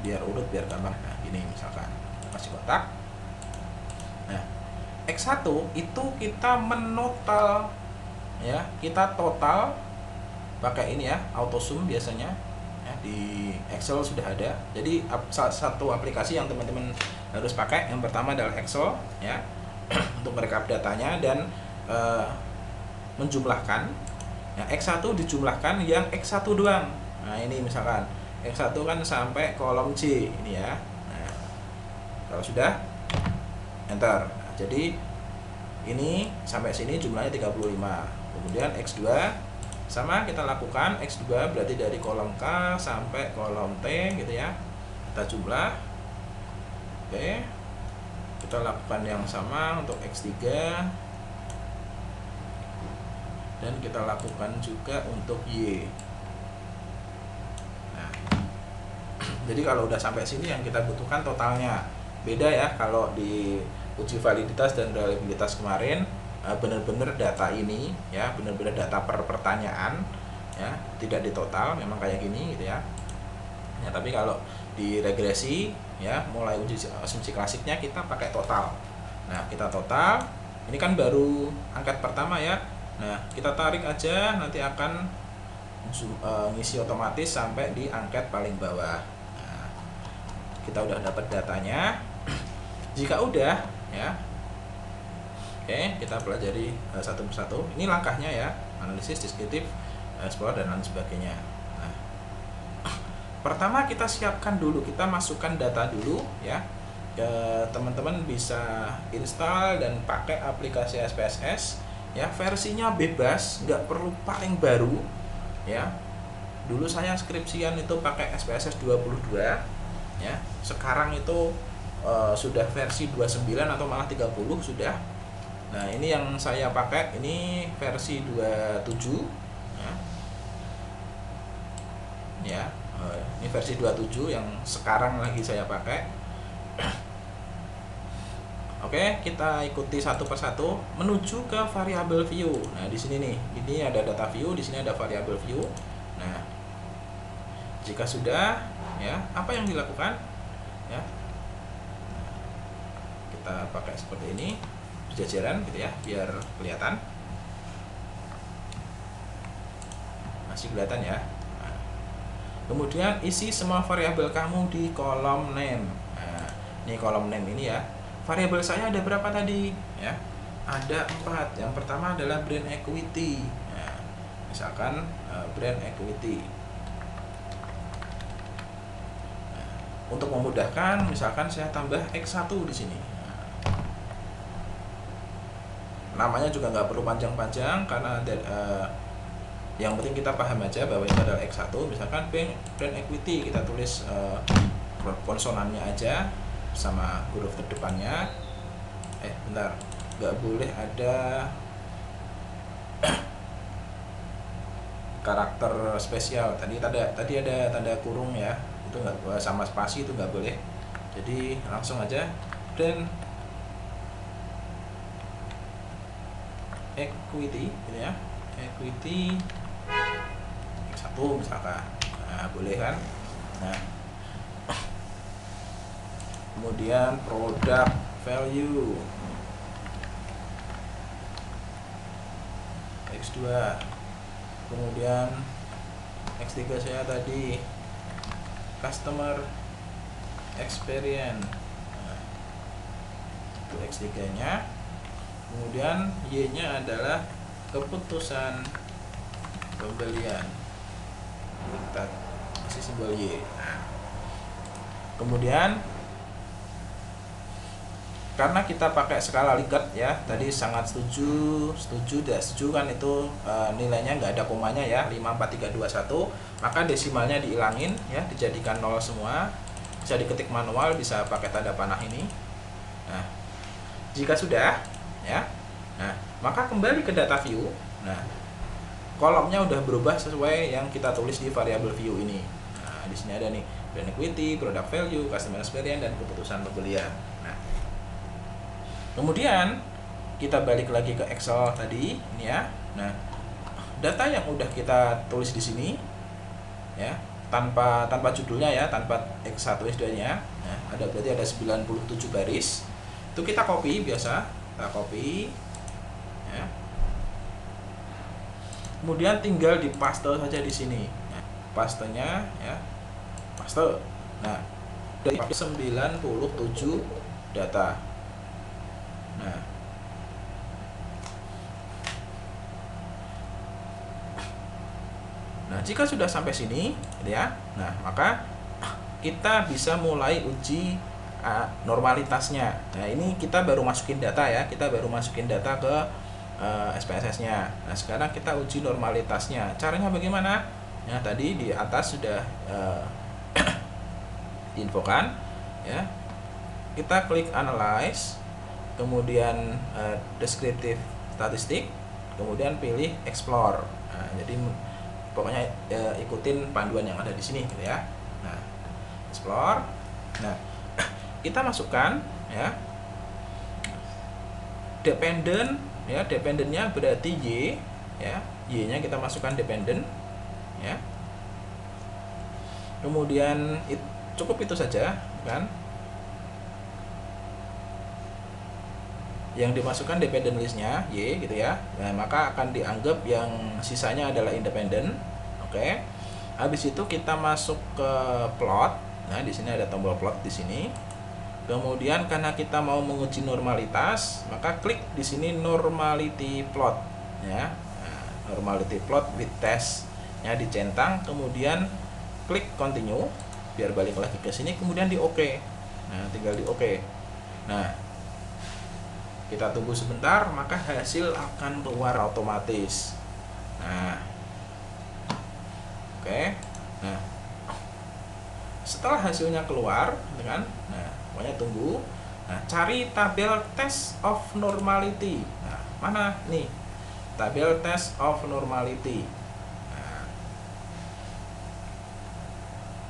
biar urut, biar gampang. Nah, gini misalkan kita kasih kotak. Nah, X1 itu kita menotal ya, kita total pakai ini ya, auto sum biasanya ya, di Excel sudah ada. Jadi satu aplikasi yang teman-teman harus pakai, yang pertama adalah Excel ya, untuk merekap datanya dan menjumlahkan ya, X1 dijumlahkan yang X1 doang. Nah, ini misalkan X1 kan sampai kolom C ini ya. Nah, kalau sudah enter. Nah, jadi ini sampai sini jumlahnya 35. Kemudian X2 sama kita lakukan, X2 berarti dari kolom K sampai kolom T gitu ya. Kita jumlah. Oke. Kita lakukan yang sama untuk X3. Dan kita lakukan juga untuk Y. Nah, jadi kalau udah sampai sini yang kita butuhkan totalnya. Beda ya kalau di uji validitas dan reliabilitas kemarin, benar-benar data ini ya, benar-benar data per pertanyaan ya, tidak ditotal, memang kayak gini gitu ya. Ya, tapi kalau di regresi ya, mulai uji asumsi klasiknya kita pakai total. Nah, kita total, ini kan baru angkat pertama ya. Nah, kita tarik aja, nanti akan ngisi otomatis sampai di angket paling bawah. Nah, kita udah dapat datanya. Jika udah ya, oke, kita pelajari satu persatu. Ini langkahnya ya, analisis, deskriptif, explore dan lain sebagainya. Nah, pertama kita siapkan dulu, kita masukkan data dulu ya. Teman-teman bisa install dan pakai aplikasi SPSS ya, versinya bebas, nggak perlu paling baru ya. Dulu saya skripsian itu pakai SPSS 22 ya, sekarang itu sudah versi 29 atau malah 30 sudah. Nah, ini yang saya pakai ini versi 27 ya. Ya, ini versi 27 yang sekarang lagi saya pakai. Oke, kita ikuti satu persatu menuju ke variable view. Nah, di sini nih, ini ada data view, di sini ada variable view. Nah, jika sudah ya, apa yang dilakukan ya? Kita pakai seperti ini, berjajaran gitu ya, biar kelihatan. Masih kelihatan ya. Nah, kemudian isi semua variabel kamu di kolom name. Nah, ini kolom name ini ya. Variabel saya ada berapa tadi ya? Ada 4. Yang pertama adalah brand equity. Nah, misalkan brand equity. Nah, untuk memudahkan, misalkan saya tambah X1 di sini. Namanya juga nggak perlu panjang-panjang karena yang penting kita paham aja bahwa itu adalah X1. Misalkan brand equity, kita tulis konsonannya aja. sama huruf terdepannya. Bentar, nggak boleh ada karakter spesial. Tadi ada tanda kurung ya, itu nggak, sama spasi itu nggak boleh. Jadi langsung aja dan equity gitu ya, equity X1 misalkan. Nah, boleh kan. Nah, kemudian product value X2, kemudian X3 saya tadi customer experience. Nah, itu X3 nya. Kemudian Y nya adalah keputusan pembelian, kita kasih simbol Y. Nah, kemudian karena kita pakai skala Likert ya, tadi sangat setuju, tidak setuju kan, itu nilainya nggak ada komanya ya, 5, 4, 3, 2, 1, maka desimalnya dihilangin ya, dijadikan 0 semua, bisa diketik manual, bisa pakai tanda panah ini. Nah, jika sudah ya, nah maka kembali ke data view. Nah, kolomnya udah berubah sesuai yang kita tulis di variabel view ini. Nah, di sini ada nih brand equity, product value, customer experience, dan keputusan pembelian. Nah, kemudian kita balik lagi ke Excel tadi ini ya. Nah, data yang udah kita tulis di sini ya, tanpa judulnya ya, tanpa X1 X2-nya. Nah, berarti ada 97 baris. Itu kita copy biasa, kita copy ya. Kemudian tinggal dipaste saja di sini. Nah, pastenya ya, paste. Nah, dari 97 data. Nah, jika sudah sampai sini, gitu ya. Nah, maka kita bisa mulai uji normalitasnya. Nah, ini kita baru masukin data ya, kita baru masukin data ke SPSS-nya. Nah, sekarang kita uji normalitasnya. Caranya bagaimana? Ya, tadi di atas sudah diinfokan ya. Kita klik analyze, kemudian descriptive statistik, kemudian pilih explore. Nah, jadi pokoknya ikutin panduan yang ada di sini gitu ya. Nah, explore. Nah, kita masukkan ya dependent ya, dependentnya berarti Y ya, Y nya kita masukkan dependent ya. Kemudian cukup itu saja kan, yang dimasukkan dependent listnya Y gitu ya. Nah, maka akan dianggap yang sisanya adalah independent. Oke. Habis itu kita masuk ke plot. Nah, di sini ada tombol plot di sini. Kemudian karena kita mau menguji normalitas, maka klik di sini normality plot ya. Nah, normality plot with test nya dicentang, kemudian klik continue biar balik lagi ke sini, kemudian di OK. Nah, tinggal di OK. Nah, kita tunggu sebentar, maka hasil akan keluar otomatis. Nah, oke. Nah, setelah hasilnya keluar, kan? Nah, pokoknya tunggu. Nah, cari tabel test of normality. Nah, mana nih? Tabel test of normality. Nah,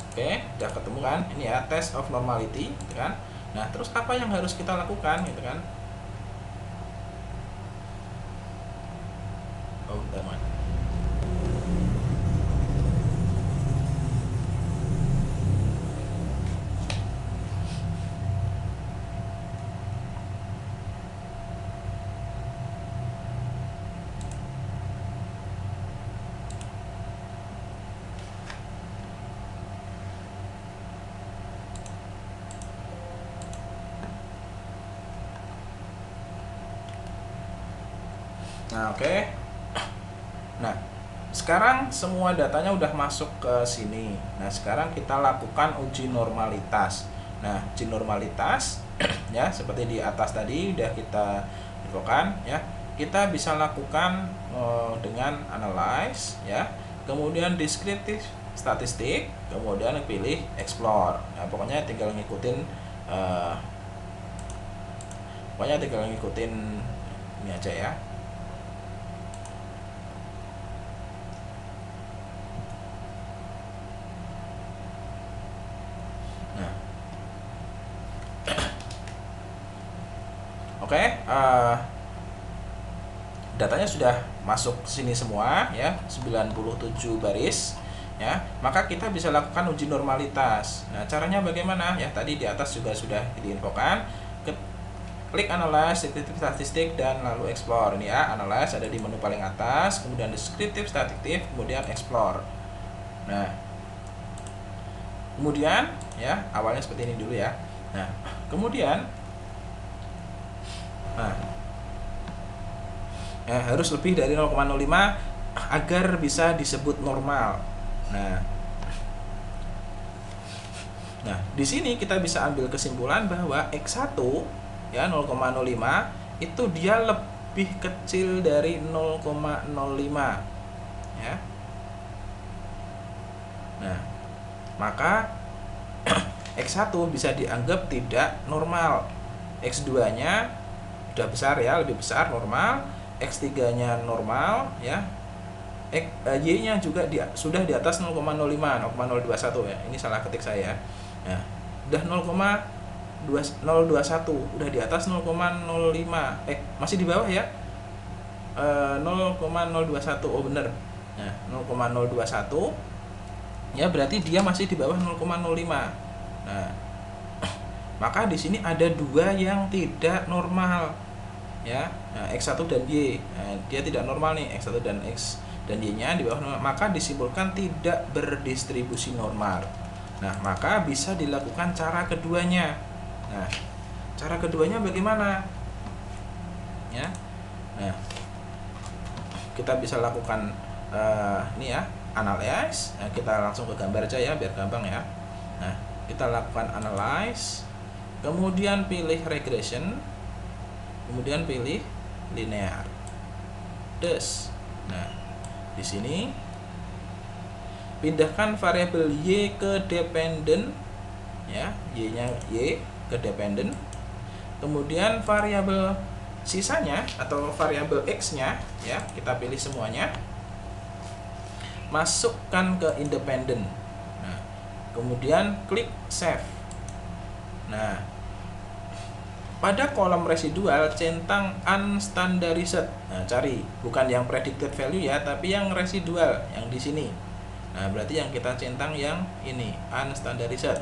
oke, udah ketemu kan? Ini ya, test of normality, gitu kan? Nah, terus apa yang harus kita lakukan, gitu kan? Oh, teman. Nah, oke. Nah, sekarang semua datanya udah masuk ke sini. Nah, sekarang kita lakukan uji normalitas. Nah, uji normalitas ya, seperti di atas tadi udah kita infokan ya. Kita bisa lakukan dengan analyze ya. Kemudian descriptive statistik, kemudian pilih explore. Nah, pokoknya tinggal ngikutin Pokoknya tinggal ngikutin ini aja ya. Nah, oke, datanya sudah masuk sini semua ya, 97 baris ya. Maka kita bisa lakukan uji normalitas. Nah, caranya bagaimana ya? Tadi di atas juga sudah diinfokan. Klik analyze, deskriptif statistik, dan lalu explore. Ini ya, analyze ada di menu paling atas, kemudian deskriptif statistik, kemudian explore. Nah, kemudian ya, awalnya seperti ini dulu ya. Nah, kemudian harus lebih dari 0,05 agar bisa disebut normal. Nah, di sini kita bisa ambil kesimpulan bahwa X1 ya 0,05 itu dia lebih kecil dari 0,05 ya. Nah, maka X1 bisa dianggap tidak normal. X2-nya udah besar ya, lebih besar, normal. X3-nya normal ya. Y-nya juga sudah di atas 0,05, 0,021 ya. Ini salah ketik saya. Nah, udah 0,021, udah di atas 0,05. Masih di bawah ya. 0,021. Oh bener. Nah, 0,021 ya, berarti dia masih di bawah 0,05. Nah, maka di sini ada dua yang tidak normal ya. Nah, X1 dan Y. Nah, dia tidak normal nih, X1 dan X dan Y-nya di bawah normal, maka disimpulkan tidak berdistribusi normal. Nah, maka bisa dilakukan cara keduanya. Nah, cara keduanya bagaimana? Ya. Nah, kita bisa lakukan ini ya, analyze. Nah, kita langsung ke gambar aja ya biar gampang ya. Nah, kita lakukan analyze, kemudian pilih regression, kemudian pilih linear. Nah, di sini pindahkan variabel Y ke dependent ya, Y-nya Y ke dependent. Kemudian variabel sisanya atau variabel X-nya ya, kita pilih semuanya. Masukkan ke independent. Nah, kemudian klik save. Nah, pada kolom residual centang unstandarized. Nah, cari bukan yang predicted value ya, tapi yang residual yang di sini. Nah, berarti yang kita centang yang ini, unstandarized.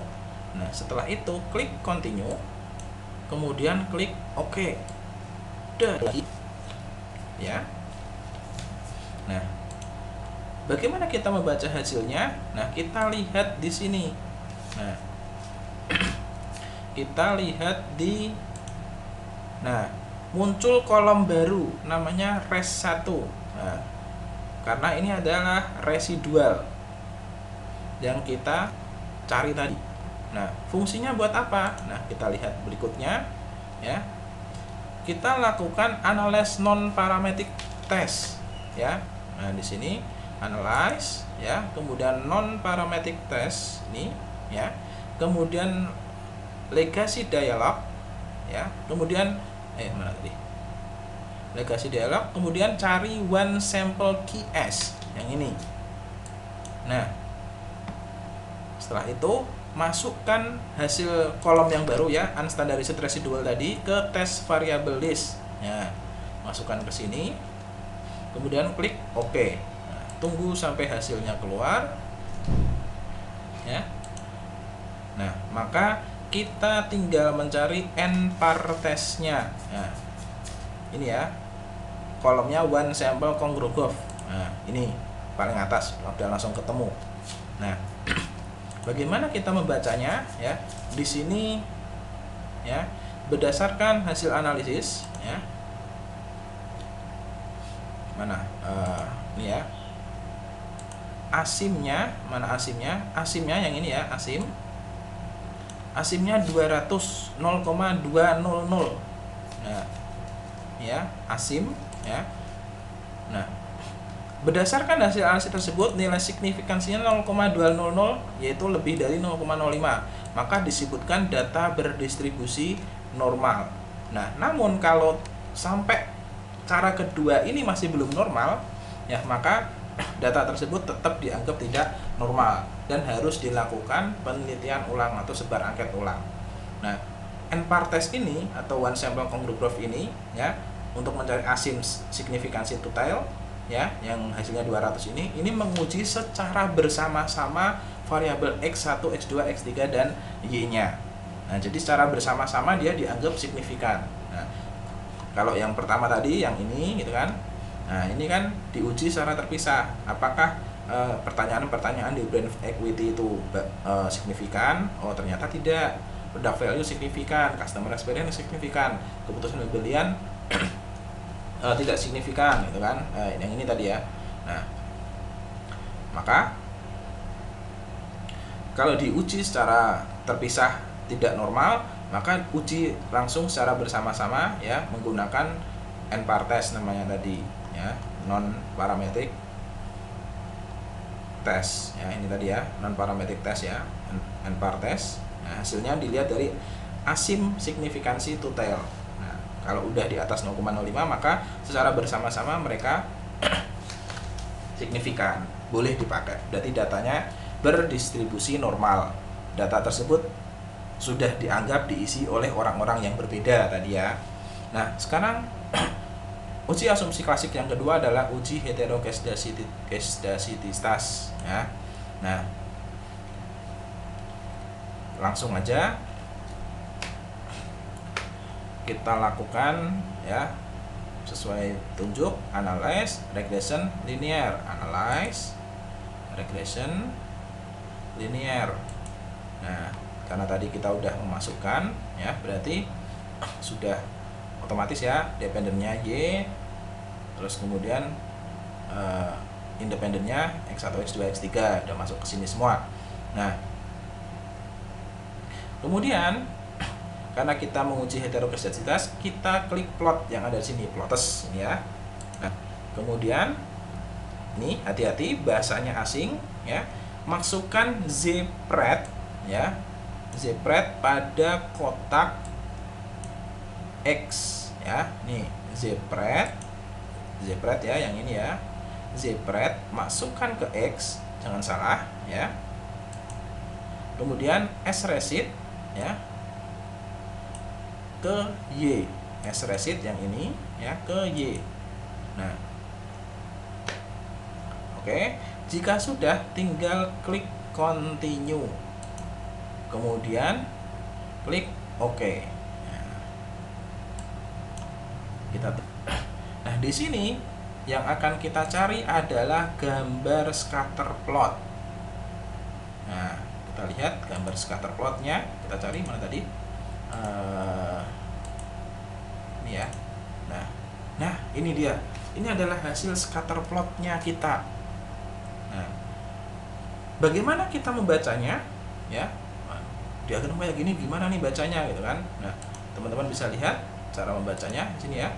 Nah, setelah itu klik continue. Kemudian klik OK. Ya. Nah, bagaimana kita membaca hasilnya? Nah, kita lihat di sini. Nah, kita lihat di muncul kolom baru namanya res1. Nah, karena ini adalah residual yang kita cari tadi. Nah, fungsinya buat apa? Nah, kita lihat berikutnya ya. Kita lakukan analyze non parametric test ya. Nah, di sini analyze ya, kemudian non parametric test ini ya. Kemudian legacy dialog ya. Kemudian mana tadi? Legacy dialog, kemudian cari one sample key S yang ini. Nah, setelah itu masukkan hasil kolom yang baru ya, unstandarized residual tadi ke test variable list. Ya, masukkan ke sini. Kemudian klik OK. Nah, tunggu sampai hasilnya keluar. Ya. Nah, maka kita tinggal mencari n-par testnya. Nah, ini ya, kolomnya one sample congrugraph. Nah, ini paling atas, udah langsung ketemu. Nah, bagaimana kita membacanya ya? Di sini ya, berdasarkan hasil analisis ya. Mana? Ini ya. Asimnya, mana asimnya? Asimnya yang ini ya, asim. Asimnya 200, 0,200. Nah, ya, asim ya. Nah, Berdasarkan hasil analisis tersebut, nilai signifikansinya 0,200, yaitu lebih dari 0,05. Maka disebutkan data berdistribusi normal. Nah, namun kalau sampai cara kedua ini masih belum normal, ya maka data tersebut tetap dianggap tidak normal dan harus dilakukan penelitian ulang atau sebar angket ulang. Nah, N-par test ini atau one sample congruent graph ini, ya, untuk mencari asim signifikansi total, ya, yang hasilnya 200 ini menguji secara bersama-sama variabel X1, X2, X3 dan Y-nya. Nah, jadi secara bersama-sama dia dianggap signifikan. Nah, kalau yang pertama tadi yang ini gitu kan. Nah, ini kan diuji secara terpisah. Apakah pertanyaan-pertanyaan di brand equity itu signifikan? Oh, ternyata tidak. Product value signifikan, customer experience signifikan, keputusan pembelian tidak signifikan gitu kan. Yang ini tadi ya. Nah, maka kalau diuji secara terpisah tidak normal, maka uji langsung secara bersama-sama, ya, menggunakan N-par test namanya tadi, ya, non parametric test, ya, ini tadi ya, non parametric test, ya, N-par test. Nah, hasilnya dilihat dari asim signifikansi total. Nah, kalau udah di atas 0,05 maka secara bersama-sama mereka signifikan, boleh dipakai. Berarti datanya berdistribusi normal. Data tersebut sudah dianggap diisi oleh orang-orang yang berbeda tadi ya. Nah, sekarang uji asumsi klasik yang kedua adalah uji heteroskedasititas, ya. Nah, langsung aja kita lakukan, ya, sesuai tunjuk, analyze, regression, linear, analyze, regression, linear. Nah, karena tadi kita udah memasukkan, ya, berarti sudah otomatis ya, dependennya Y, terus kemudian independennya X1, X2, X3 udah masuk ke sini semua. Nah, kemudian karena kita menguji heteroskedasitas, kita klik plot yang ada di sini, plots ini ya. Nah, kemudian ini hati-hati bahasanya asing, ya. Masukkan zpred, ya, zpred pada kotak X, ya. Nih zpred ya, yang ini ya, zpred masukkan ke X, jangan salah ya. Kemudian srecit, ya, ke Y, srecit yang ini ya ke Y. Nah, oke, jika sudah tinggal klik continue, kemudian klik OK. Nah, di sini yang akan kita cari adalah gambar scatter plot. Nah, kita lihat gambar scatter plotnya. Kita cari mana tadi? Ini ya. Nah, ini dia. Ini adalah hasil scatter plotnya kita. Nah, bagaimana kita membacanya? Ya, diagram kayak gini gimana nih bacanya gitu kan? Nah, teman-teman bisa lihat cara membacanya di sini ya.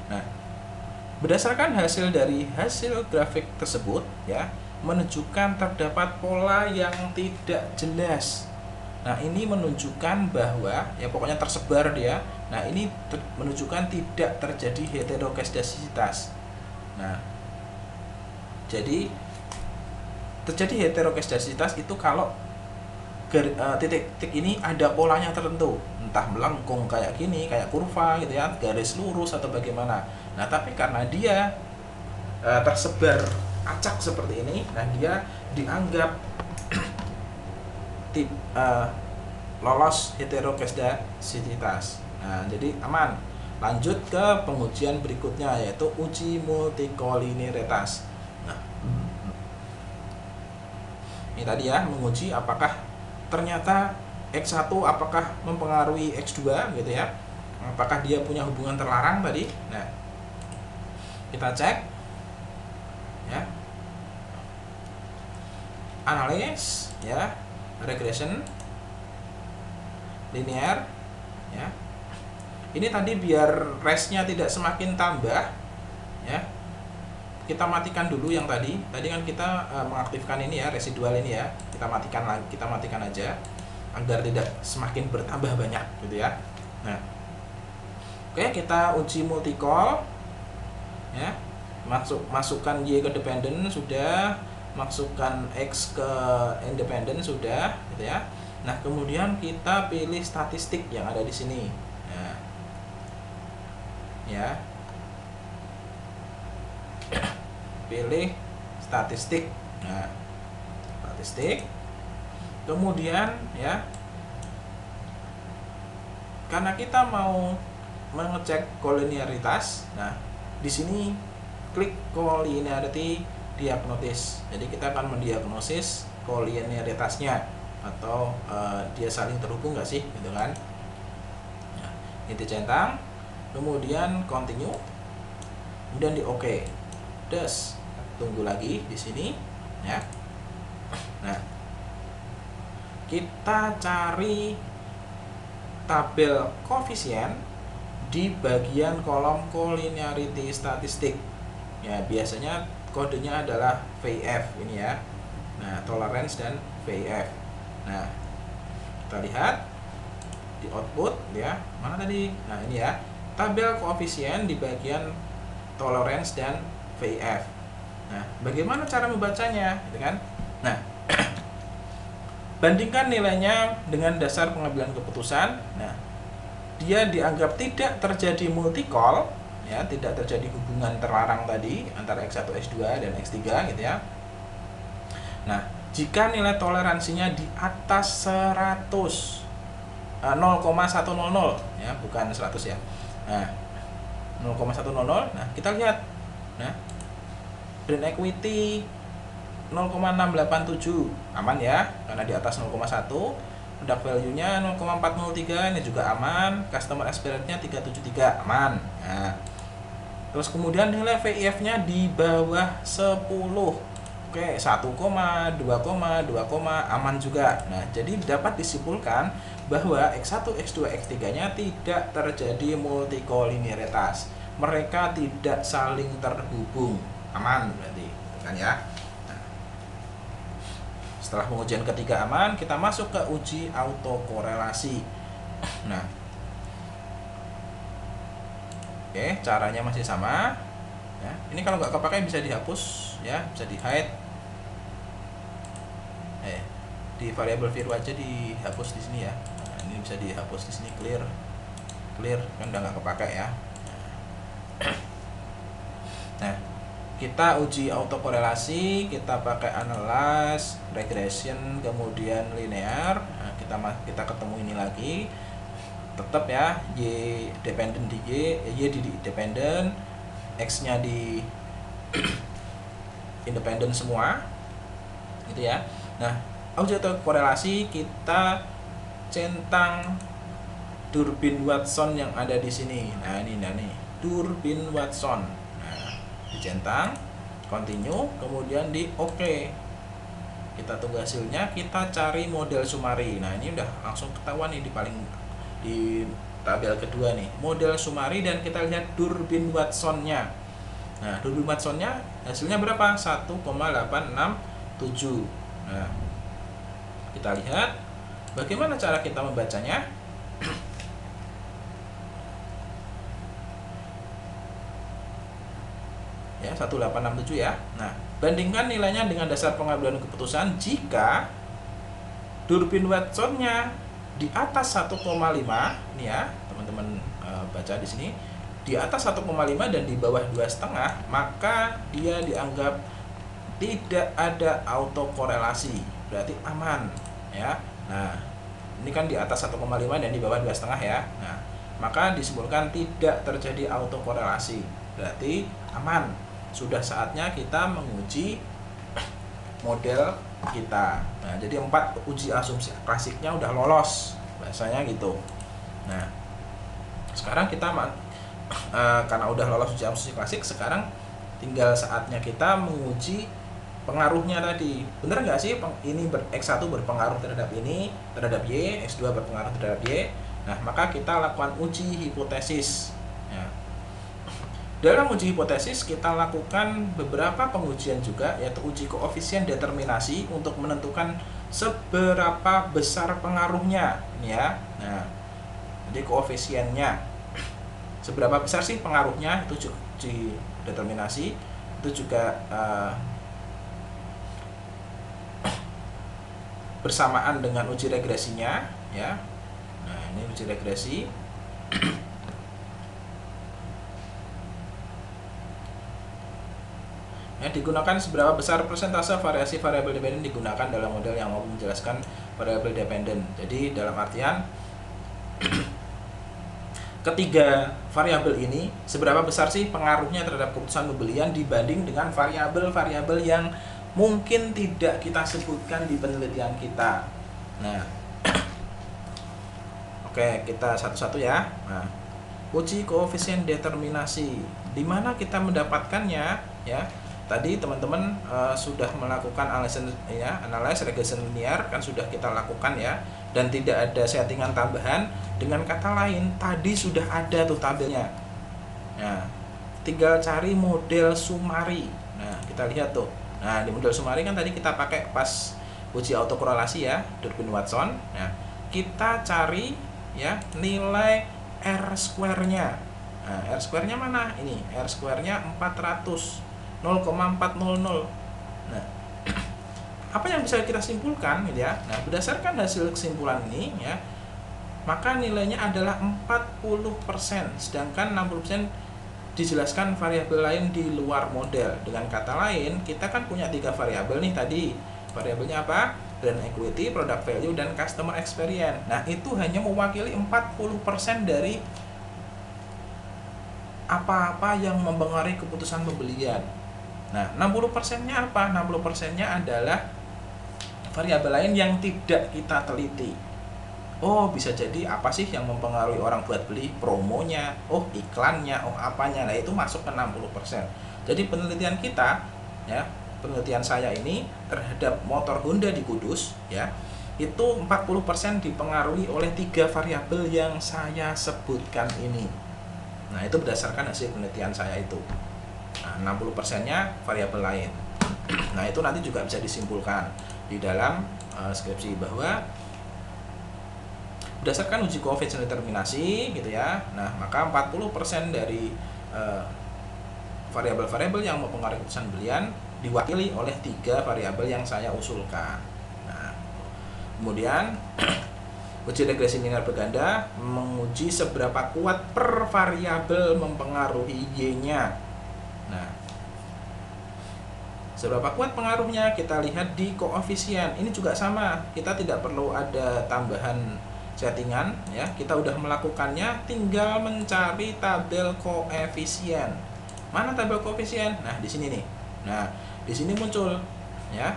Nah, berdasarkan hasil dari hasil grafik tersebut, ya, menunjukkan terdapat pola yang tidak jelas. Nah, ini menunjukkan bahwa ya pokoknya tersebar dia. Nah, ini menunjukkan tidak terjadi heteroskedasitas. Nah, jadi terjadi heteroskedasitas itu kalau titik-titik ini ada polanya tertentu, entah melengkung kayak gini, kayak kurva gitu ya, garis lurus atau bagaimana. Nah, tapi karena dia tersebar acak seperti ini, nah dia dianggap lolos heteroskedasitas. Nah, jadi aman. Lanjut ke pengujian berikutnya, yaitu uji multikoliniaritas. Nah, ini tadi ya, menguji apakah ternyata X1 apakah mempengaruhi X2 gitu ya, apakah dia punya hubungan terlarang tadi. Nah, kita cek ya, analysis ya, regression, linear ya. Ini tadi biar restnya tidak semakin tambah, ya. Kita matikan dulu yang tadi kan kita mengaktifkan ini ya, residual ini ya, kita matikan lagi, kita matikan aja agar tidak semakin bertambah banyak gitu ya. Nah, oke, kita uji multi-call ya, masukkan Y ke dependent sudah, masukkan X ke independent sudah gitu ya. Nah, kemudian kita pilih statistik yang ada di sini. Nah, ya, pilih statistik. Nah, statistik. Kemudian ya, karena kita mau mengecek kolinearitas, nah di sini klik Collinearity Diagnosis. Jadi kita akan mendiagnosis kolinearitasnya atau dia saling terhubung nggak sih, gitu kan? Nah, ini centang, kemudian continue, kemudian di OK. Terus tunggu lagi di sini, ya. Nah, kita cari tabel koefisien di bagian kolom collinearity statistik. Ya, biasanya kodenya adalah VF ini ya. Nah, tolerance dan VF. Nah, kita lihat di output ya. Mana tadi? Nah, ini ya. Tabel koefisien di bagian tolerance dan VF. Nah, bagaimana cara membacanya, gitu kan? Nah, bandingkan nilainya dengan dasar pengambilan keputusan. Nah, dia dianggap tidak terjadi multi-call, ya, tidak terjadi hubungan terlarang tadi antara X1, X2 dan X3 gitu ya. Nah, jika nilai toleransinya di atas 100, 0,100 ya, bukan 100 ya. Nah, 0,100. Nah, kita lihat. Nah, brand equity 0,687 aman ya, karena di atas 0,1. Product value-nya 0,403, ini juga aman. Customer experience-nya 373 aman. Nah, terus kemudian nilai VIF-nya di bawah 10. Oke, 1, 2, aman juga. Nah, jadi dapat disimpulkan bahwa X1, X2, X3-nya tidak terjadi multicollinearitas. Mereka tidak saling terhubung. Aman berarti, kan ya. Setelah pengujian ketiga aman, kita masuk ke uji autokorelasi. Nah, oke, caranya masih sama. Ya, ini kalau nggak kepakai bisa dihapus, ya, bisa di hide. Di variabel viru aja dihapus di sini ya. Nah, ini bisa dihapus di sini, clear, kan udah nggak kepakai ya. Nah, kita uji autokorelasi, kita pakai analyze, regression, kemudian linear. Nah, kita ketemu ini lagi, tetap ya, Y dependent di Y di dependent, X-nya di independent semua, gitu ya. Nah, uji autokorelasi kita centang Durbin Watson yang ada di sini. Nah, ini nih, Durbin Watson. Dicentang, continue, kemudian di OK. Kita tunggu hasilnya, kita cari model sumari. Nah, ini udah langsung ketahuan nih di tabel kedua nih, model sumari, dan kita lihat Durbin Watson-nya. Nah, Durbin Watson-nya hasilnya berapa? 1,867. Nah, kita lihat bagaimana cara kita membacanya. Ya, 1867 ya. Nah, bandingkan nilainya dengan dasar pengambilan keputusan. Jika Durbin Watson-nya di atas 1,5, nih ya, teman-teman baca di sini, di atas 1,5 dan di bawah 2,5, maka dia dianggap tidak ada autokorelasi, berarti aman ya. Nah, ini kan di atas 1,5 dan di bawah 2,5 ya. Nah, maka disimpulkan tidak terjadi autokorelasi, berarti aman. Sudah saatnya kita menguji model kita. Nah, jadi 4 uji asumsi klasiknya udah lolos, bahasanya gitu. Nah, sekarang kita karena udah lolos uji asumsi klasik, sekarang tinggal saatnya kita menguji pengaruhnya tadi. Bener nggak sih ini X1 berpengaruh terhadap ini, terhadap Y, X2 berpengaruh terhadap Y. Nah, maka kita lakukan uji hipotesis ya. Dalam uji hipotesis kita lakukan beberapa pengujian juga, yaitu uji koefisien determinasi untuk menentukan seberapa besar pengaruhnya, ya. Nah, jadi koefisiennya seberapa besar sih pengaruhnya, itu uji determinasi. Itu juga bersamaan dengan uji regresinya, ya. Nah, ini uji regresi. Ya, digunakan seberapa besar persentase variasi variabel dependen digunakan dalam model yang mau menjelaskan variabel dependen. Jadi dalam artian ketiga variabel ini seberapa besar sih pengaruhnya terhadap keputusan pembelian dibanding dengan variabel-variabel yang mungkin tidak kita sebutkan di penelitian kita. Nah, oke, kita satu-satu ya. Nah, uji koefisien determinasi, di mana kita mendapatkannya, ya. Tadi teman-teman sudah melakukan analysis regression linear kan sudah kita lakukan, ya, dan tidak ada settingan tambahan. Dengan kata lain, tadi sudah ada tuh tabelnya. Nah, tinggal cari model Sumari. Nah, kita lihat tuh. Nah, di model Sumari kan tadi kita pakai pas uji autokorelasi, ya, Durbin-Watson. Nah, kita cari, ya, nilai R square-nya. Nah, R square-nya mana? Ini R square-nya 400. 0,400. Nah, apa yang bisa kita simpulkan, gitu ya? Nah, berdasarkan hasil kesimpulan ini, ya, maka nilainya adalah 40%, sedangkan 60% dijelaskan variabel lain di luar model. Dengan kata lain, kita kan punya 3 variabel nih tadi. Variabelnya apa? Brand equity, product value, dan customer experience. Nah, itu hanya mewakili 40% dari apa-apa yang mempengaruhi keputusan pembelian. Nah, 60%-nya apa? 60%-nya adalah variabel lain yang tidak kita teliti. Oh, bisa jadi apa sih yang mempengaruhi orang buat beli? Promonya, oh iklannya, oh apanya. Nah, itu masuk ke 60%. Jadi penelitian kita, ya, penelitian saya ini terhadap motor Honda di Kudus, ya, itu 40% dipengaruhi oleh 3 variabel yang saya sebutkan ini. Nah, itu berdasarkan hasil penelitian saya itu. Nah, 60%-nya variabel lain. Nah, itu nanti juga bisa disimpulkan di dalam skripsi bahwa berdasarkan uji koefisien determinasi, gitu ya. Nah, maka 40% dari variabel-variabel yang mempengaruhi keputusan pembelian diwakili oleh 3 variabel yang saya usulkan. Nah, kemudian uji regresi linear berganda menguji seberapa kuat per variabel mempengaruhi Y-nya. Nah, seberapa kuat pengaruhnya kita lihat di koefisien. Ini juga sama, kita tidak perlu ada tambahan settingan, ya. Kita udah melakukannya, tinggal mencari tabel koefisien. Mana tabel koefisien? Nah, di sini nih. Nah, di sini muncul, ya.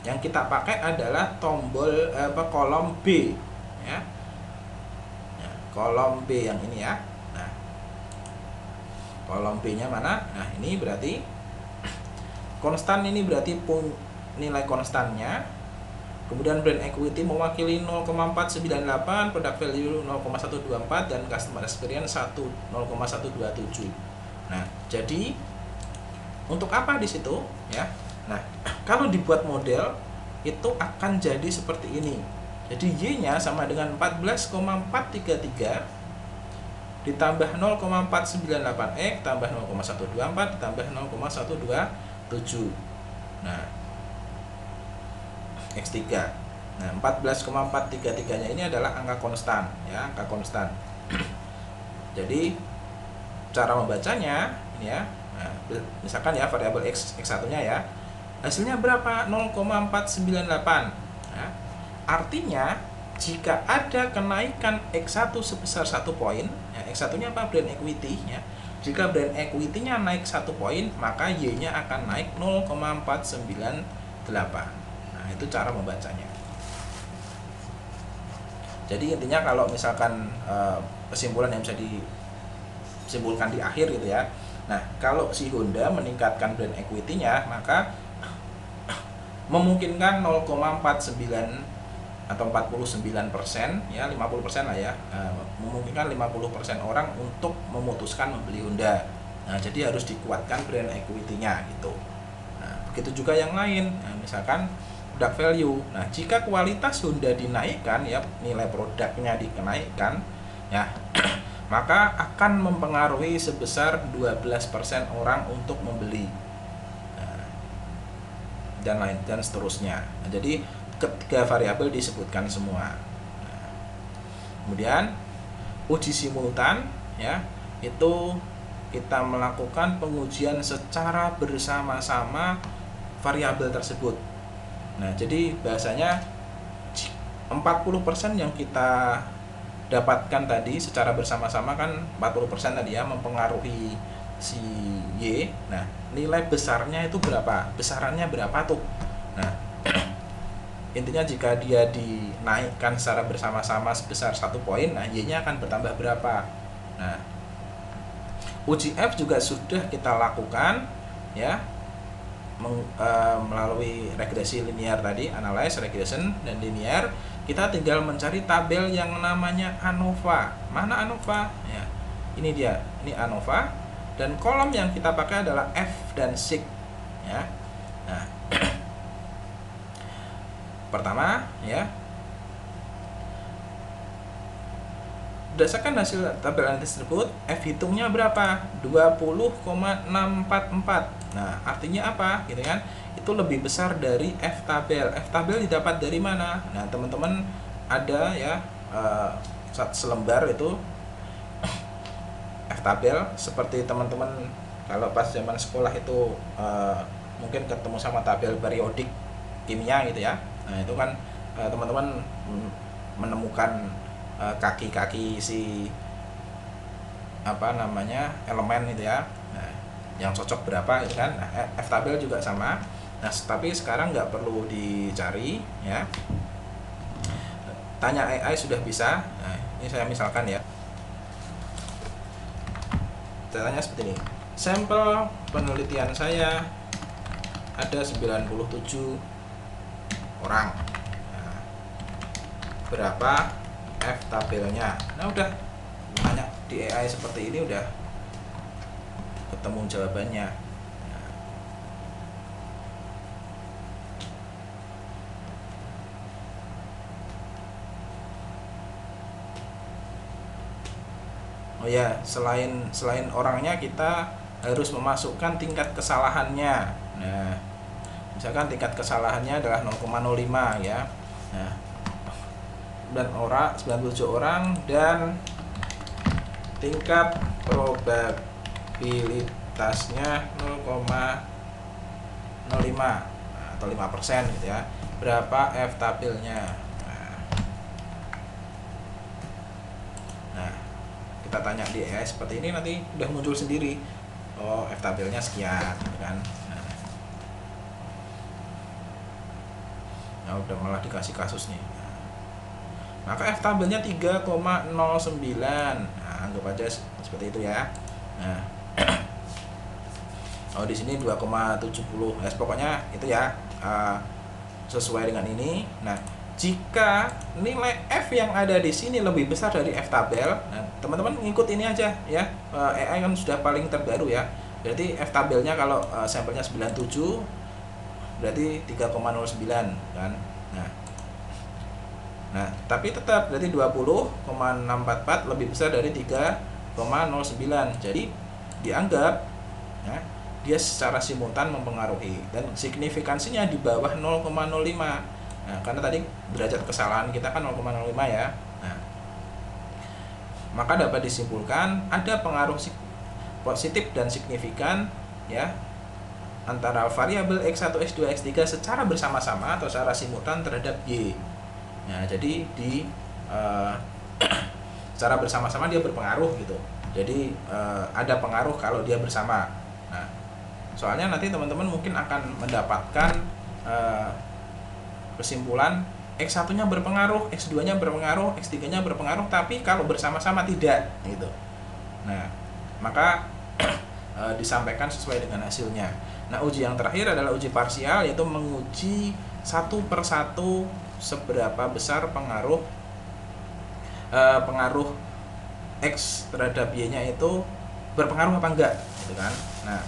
Yang kita pakai adalah tombol kolom B, ya. Nah, kolom B yang ini, ya. Nah, kolom B-nya mana? Nah, ini berarti konstan, ini berarti nilai konstannya. Kemudian brand equity mewakili 0,498, product value 0,124, dan customer experience 0,127. Nah, jadi untuk apa di situ, ya? Nah, kalau dibuat model itu akan jadi seperti ini. Jadi Y-nya sama dengan 14,433 ditambah 0,498X tambah 0,124 ditambah 0,127. Nah, X3. Nah, 14,433-nya ini adalah angka konstan, ya, angka konstan. Jadi cara membacanya ini, ya. Nah, misalkan ya variabel X1-nya, ya. Hasilnya berapa? 0,498. Nah, artinya jika ada kenaikan X1 sebesar 1 poin, ya, X1-nya apa? Brand equity, ya. Jika brand equity-nya naik 1 poin, maka Y-nya akan naik 0,498. Nah, itu cara membacanya. Jadi intinya kalau misalkan kesimpulan yang bisa disimpulkan di akhir, gitu ya. Nah, kalau si Honda meningkatkan brand equity-nya, maka memungkinkan 0,49 atau 49%, ya, 50% lah, ya, memungkinkan 50% orang untuk memutuskan membeli Honda. Nah, jadi harus dikuatkan brand equity-nya gitu. Nah, begitu juga yang lain. Nah, misalkan product value. Nah, jika kualitas sudah dinaikkan ya, nilai produknya dinaikkan ya, maka akan mempengaruhi sebesar 12% orang untuk membeli. Nah, dan lain dan seterusnya. Nah, jadi ketiga variabel disebutkan semua. Nah, kemudian uji simultan ya, itu kita melakukan pengujian secara bersama-sama variabel tersebut. Nah, jadi bahasanya 40% yang kita dapatkan tadi secara bersama-sama kan 40% tadi ya, mempengaruhi si Y. Nah, nilai besarnya itu berapa? Besarannya berapa tuh? Nah, intinya jika dia dinaikkan secara bersama-sama sebesar 1 poin, nah Y-nya akan bertambah berapa? Nah, uji F juga sudah kita lakukan ya, melalui regresi linear tadi, analyze, regression, dan linear. Kita tinggal mencari tabel yang namanya ANOVA. Mana ANOVA? Ya, ini dia, ini ANOVA, dan kolom yang kita pakai adalah F dan SIG ya. Nah, pertama ya, berdasarkan hasil tabel analisis tersebut, F hitungnya berapa? 20,644. Nah, artinya apa? Gitu kan? Itu lebih besar dari F tabel. F tabel didapat dari mana? Nah, teman-teman ada ya selembar itu F tabel, seperti teman-teman kalau pas zaman sekolah itu mungkin ketemu sama tabel periodik kimia gitu ya. Nah, itu kan teman-teman menemukan kaki-kaki si apa namanya elemen itu ya, nah, yang cocok berapa gitu kan. Nah, F tabel juga sama. Nah, tapi sekarang nggak perlu dicari ya, tanya AI sudah bisa. Nah, ini saya misalkan ya, saya tanya seperti ini, sampel penelitian saya ada 97 orang, nah, berapa F tabelnya? Nah, udah tanya di AI seperti ini udah ketemu jawabannya. Nah, oh ya, selain orangnya, kita harus memasukkan tingkat kesalahannya. Nah, misalkan tingkat kesalahannya adalah 0,05 ya. Nah, 97 orang dan tingkat probabilitasnya 0,05 atau 5% gitu ya. Berapa F tabelnya? Nah, kita tanya di AI seperti ini, nanti udah muncul sendiri. Oh, F tabelnya sekian gitu kan. Nah, udah malah dikasih kasus nih. Maka F tabelnya 3,09. Nah, anggap aja seperti itu ya. Nah, oh di sini 2,70. Ya, pokoknya itu ya, sesuai dengan ini. Nah, jika nilai F yang ada di sini lebih besar dari F tabel, nah teman-teman ngikut ini aja ya. AI kan sudah paling terbaru ya. Berarti F tabelnya kalau sampelnya 97 berarti 3,09 kan. Nah, tapi tetap berarti 20,644 lebih besar dari 3,09. Jadi dianggap ya, dia secara simultan mempengaruhi, dan signifikansinya di bawah 0,05. Nah, karena tadi derajat kesalahan kita kan 0,05 ya. Nah, maka dapat disimpulkan ada pengaruh positif dan signifikan ya antara variabel X1, X2, X3 secara bersama-sama atau secara simultan terhadap Y. Nah, jadi secara bersama-sama dia berpengaruh gitu. Jadi ada pengaruh kalau dia bersama. Nah, soalnya nanti teman-teman mungkin akan mendapatkan kesimpulan X1-nya berpengaruh, X2-nya berpengaruh, X3-nya berpengaruh, tapi kalau bersama-sama tidak gitu. Nah, maka disampaikan sesuai dengan hasilnya. Nah, uji yang terakhir adalah uji parsial, yaitu menguji satu persatu seberapa besar pengaruh X terhadap Y-nya itu berpengaruh apa enggak gitu kan. Nah,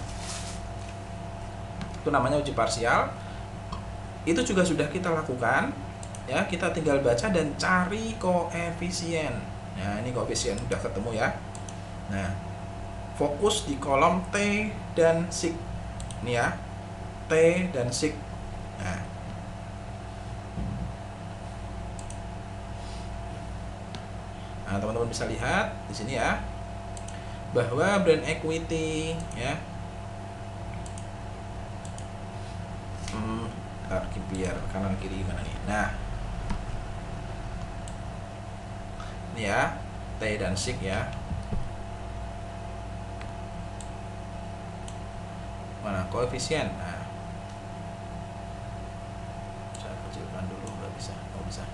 itu namanya uji parsial. Itu juga sudah kita lakukan ya, kita tinggal baca dan cari koefisien. Nah, ini koefisien udah ketemu ya. Nah, fokus di kolom T dan sig. Ini ya, T dan sig. Nah, teman-teman bisa lihat di sini ya, bahwa brand equity ya, ntar biar kanan kiri gimana nih. Nah, ini ya, T dan sig ya. Mana koefisien? Nah, saya kecilkan dulu, nggak bisa. Oh, bisa.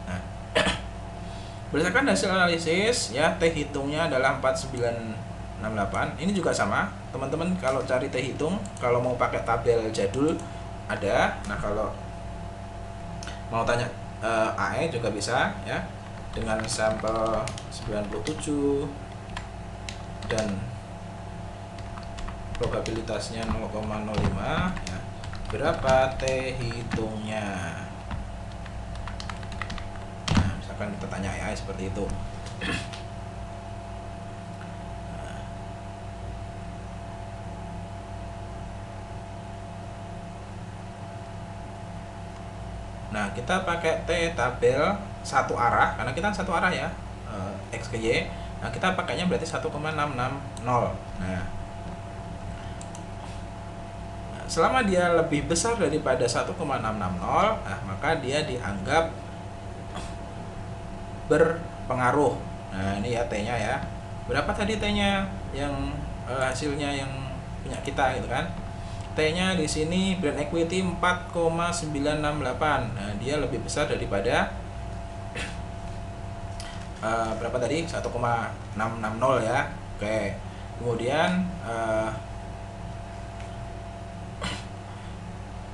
Nah, berdasarkan hasil analisis ya, T hitungnya adalah 4968. Ini juga sama, teman-teman. Kalau cari T hitung, kalau mau pakai tabel jadul ada. Nah, kalau mau tanya AE juga bisa ya, dengan sampel 97 dan probabilitasnya 0,05 ya. Berapa T hitungnya? Nah, misalkan kita tanya AI seperti itu. Nah, kita pakai T tabel satu arah, karena kita satu arah ya, X ke Y. Nah, kita pakainya berarti 1,660. Nah, selama dia lebih besar daripada 1,660, nah, maka dia dianggap berpengaruh. Nah, ini ya T-nya ya. Berapa tadi T-nya yang hasilnya yang punya kita gitu kan? T-nya di sini brand equity 4,968. Nah, dia lebih besar daripada berapa tadi? 1,660 ya. Oke. Kemudian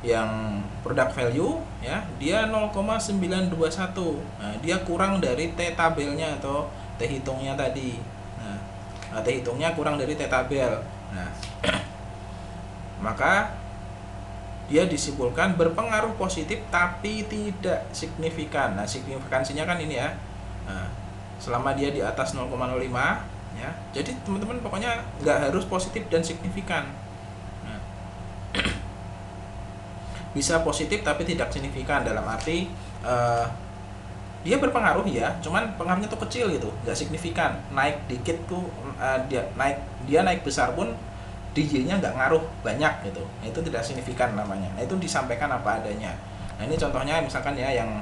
yang product value ya, dia 0,921. Nah, dia kurang dari T tabelnya atau T hitungnya tadi. Nah, T hitungnya kurang dari T tabel. Nah, maka dia disimpulkan berpengaruh positif tapi tidak signifikan. Nah, signifikansinya kan ini ya. Nah, selama dia di atas 0,05 ya. Jadi teman-teman pokoknya nggak harus positif dan signifikan. Nah, bisa positif tapi tidak signifikan, dalam arti dia berpengaruh ya, cuman pengaruhnya tuh kecil gitu, nggak signifikan. Naik dikit tuh dia naik besar pun di Y-nya nggak ngaruh banyak gitu. Nah, itu tidak signifikan namanya. Nah, itu disampaikan apa adanya. Nah, ini contohnya misalkan ya yang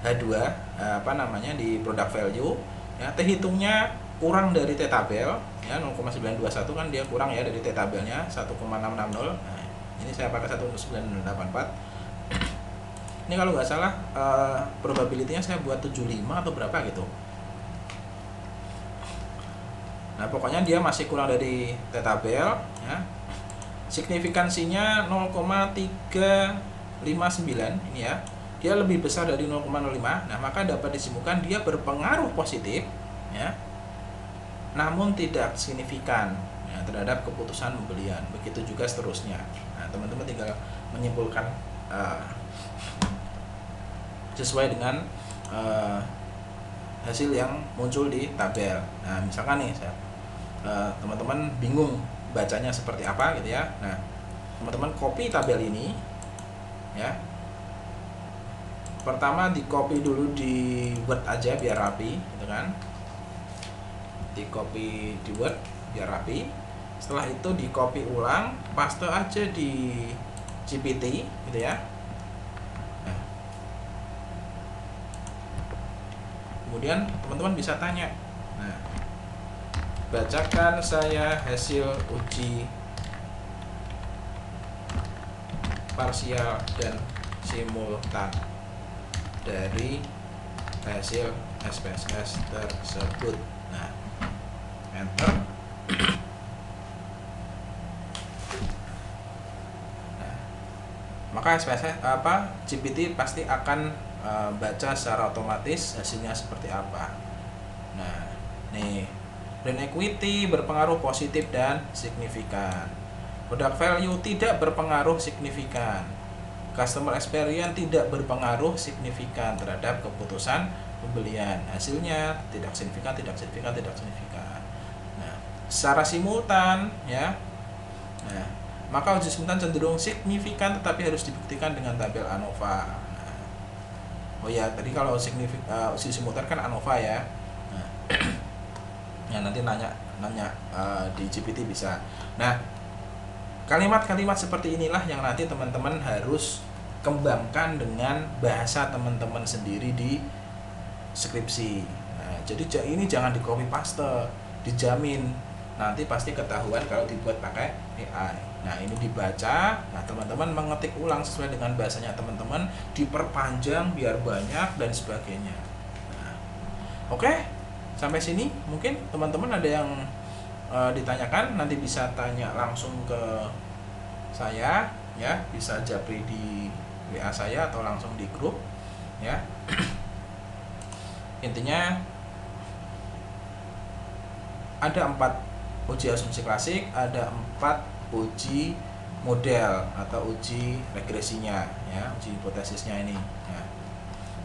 H2 apa namanya di product value ya, T hitungnya kurang dari T tabel ya, 0,921 kan dia kurang ya dari T tabelnya 1,660. Nah, ini saya pakai 1,984. Ini kalau nggak salah probability-nya saya buat 75 atau berapa gitu. Nah, pokoknya dia masih kurang dari T tabel ya. Signifikansinya 0,359 ini ya. Dia lebih besar dari 0,05. Nah, maka dapat disimpulkan dia berpengaruh positif ya, namun tidak signifikan ya, terhadap keputusan pembelian. Begitu juga seterusnya. Nah, teman-teman tinggal menyimpulkan sesuai dengan hasil yang muncul di tabel. Nah, misalkan nih teman-teman bingung bacanya seperti apa gitu ya. Nah, teman-teman copy tabel ini ya. Pertama di copy dulu di Word aja biar rapi gitu kan. Di copy di Word biar rapi. Setelah itu di copy ulang, paste aja di GPT gitu ya. Nah, kemudian teman-teman bisa tanya, nah, bacakan saya hasil uji parsial dan simultan dari hasil SPSS tersebut. Nah, enter. Nah, maka SPSS GPT pasti akan baca secara otomatis hasilnya seperti apa. Nah, nih Brand equity berpengaruh positif dan signifikan. Product value tidak berpengaruh signifikan. Customer experience tidak berpengaruh signifikan terhadap keputusan pembelian. Hasilnya tidak signifikan, tidak signifikan, tidak signifikan. Nah, secara simultan ya. Nah, maka uji simultan cenderung signifikan tetapi harus dibuktikan dengan tabel ANOVA. Nah, oh ya, tadi kalau uji simultan kan ANOVA ya. Nah, ya nanti nanya di GPT bisa. Nah, kalimat-kalimat seperti inilah yang nanti teman-teman harus kembangkan dengan bahasa teman-teman sendiri di skripsi. Nah, jadi ini jangan di copy paste, dijamin nanti pasti ketahuan kalau dibuat pakai AI. Nah, ini dibaca, nah teman-teman mengetik ulang sesuai dengan bahasanya teman-teman, diperpanjang biar banyak dan sebagainya. Nah, oke, sampai sini mungkin teman-teman ada yang ditanyakan, nanti bisa tanya langsung ke saya ya, bisa japri di WA saya atau langsung di grup ya. Intinya ada 4 uji asumsi klasik, ada 4 uji model atau uji regresinya ya, uji hipotesisnya ini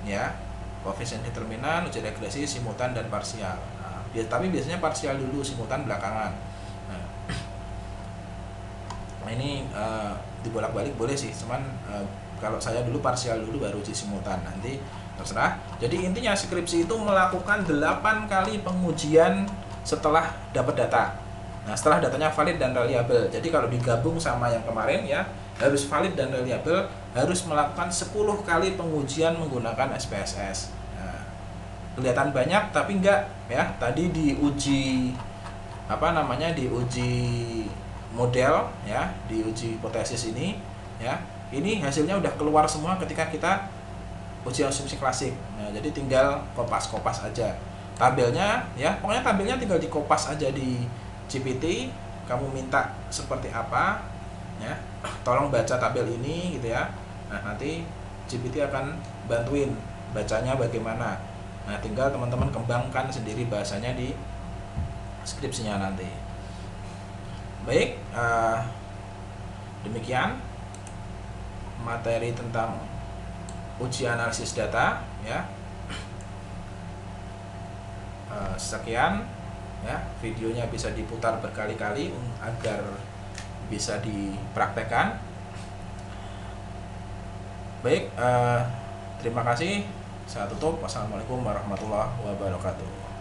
ya, koefisien determinan, uji regresi, simultan dan parsial. Tapi biasanya parsial dulu, simultan belakangan. Nah ini dibolak-balik boleh sih, cuman kalau saya dulu parsial dulu baru uji simultan, nanti terserah. Jadi intinya skripsi itu melakukan 8 kali pengujian setelah dapat data. Nah, setelah datanya valid dan reliable. Jadi kalau digabung sama yang kemarin ya, harus valid dan reliable, harus melakukan 10 kali pengujian menggunakan SPSS. Kelihatan banyak tapi enggak ya. Tadi diuji diuji model ya, diuji hipotesis ini ya. Ini hasilnya udah keluar semua ketika kita uji asumsi klasik. Nah, jadi tinggal kopas aja tabelnya ya. Pokoknya tabelnya tinggal dikopas aja di GPT. Kamu minta seperti apa ya, tolong baca tabel ini gitu ya. Nah, nanti GPT akan bantuin bacanya bagaimana. Nah, tinggal teman-teman kembangkan sendiri bahasanya di skripsinya nanti. Baik, demikian materi tentang uji analisis data ya. Sekian ya, videonya bisa diputar berkali-kali agar bisa dipraktekkan. Baik, terima kasih. Saya tutup. Wassalamualaikum warahmatullahi wabarakatuh.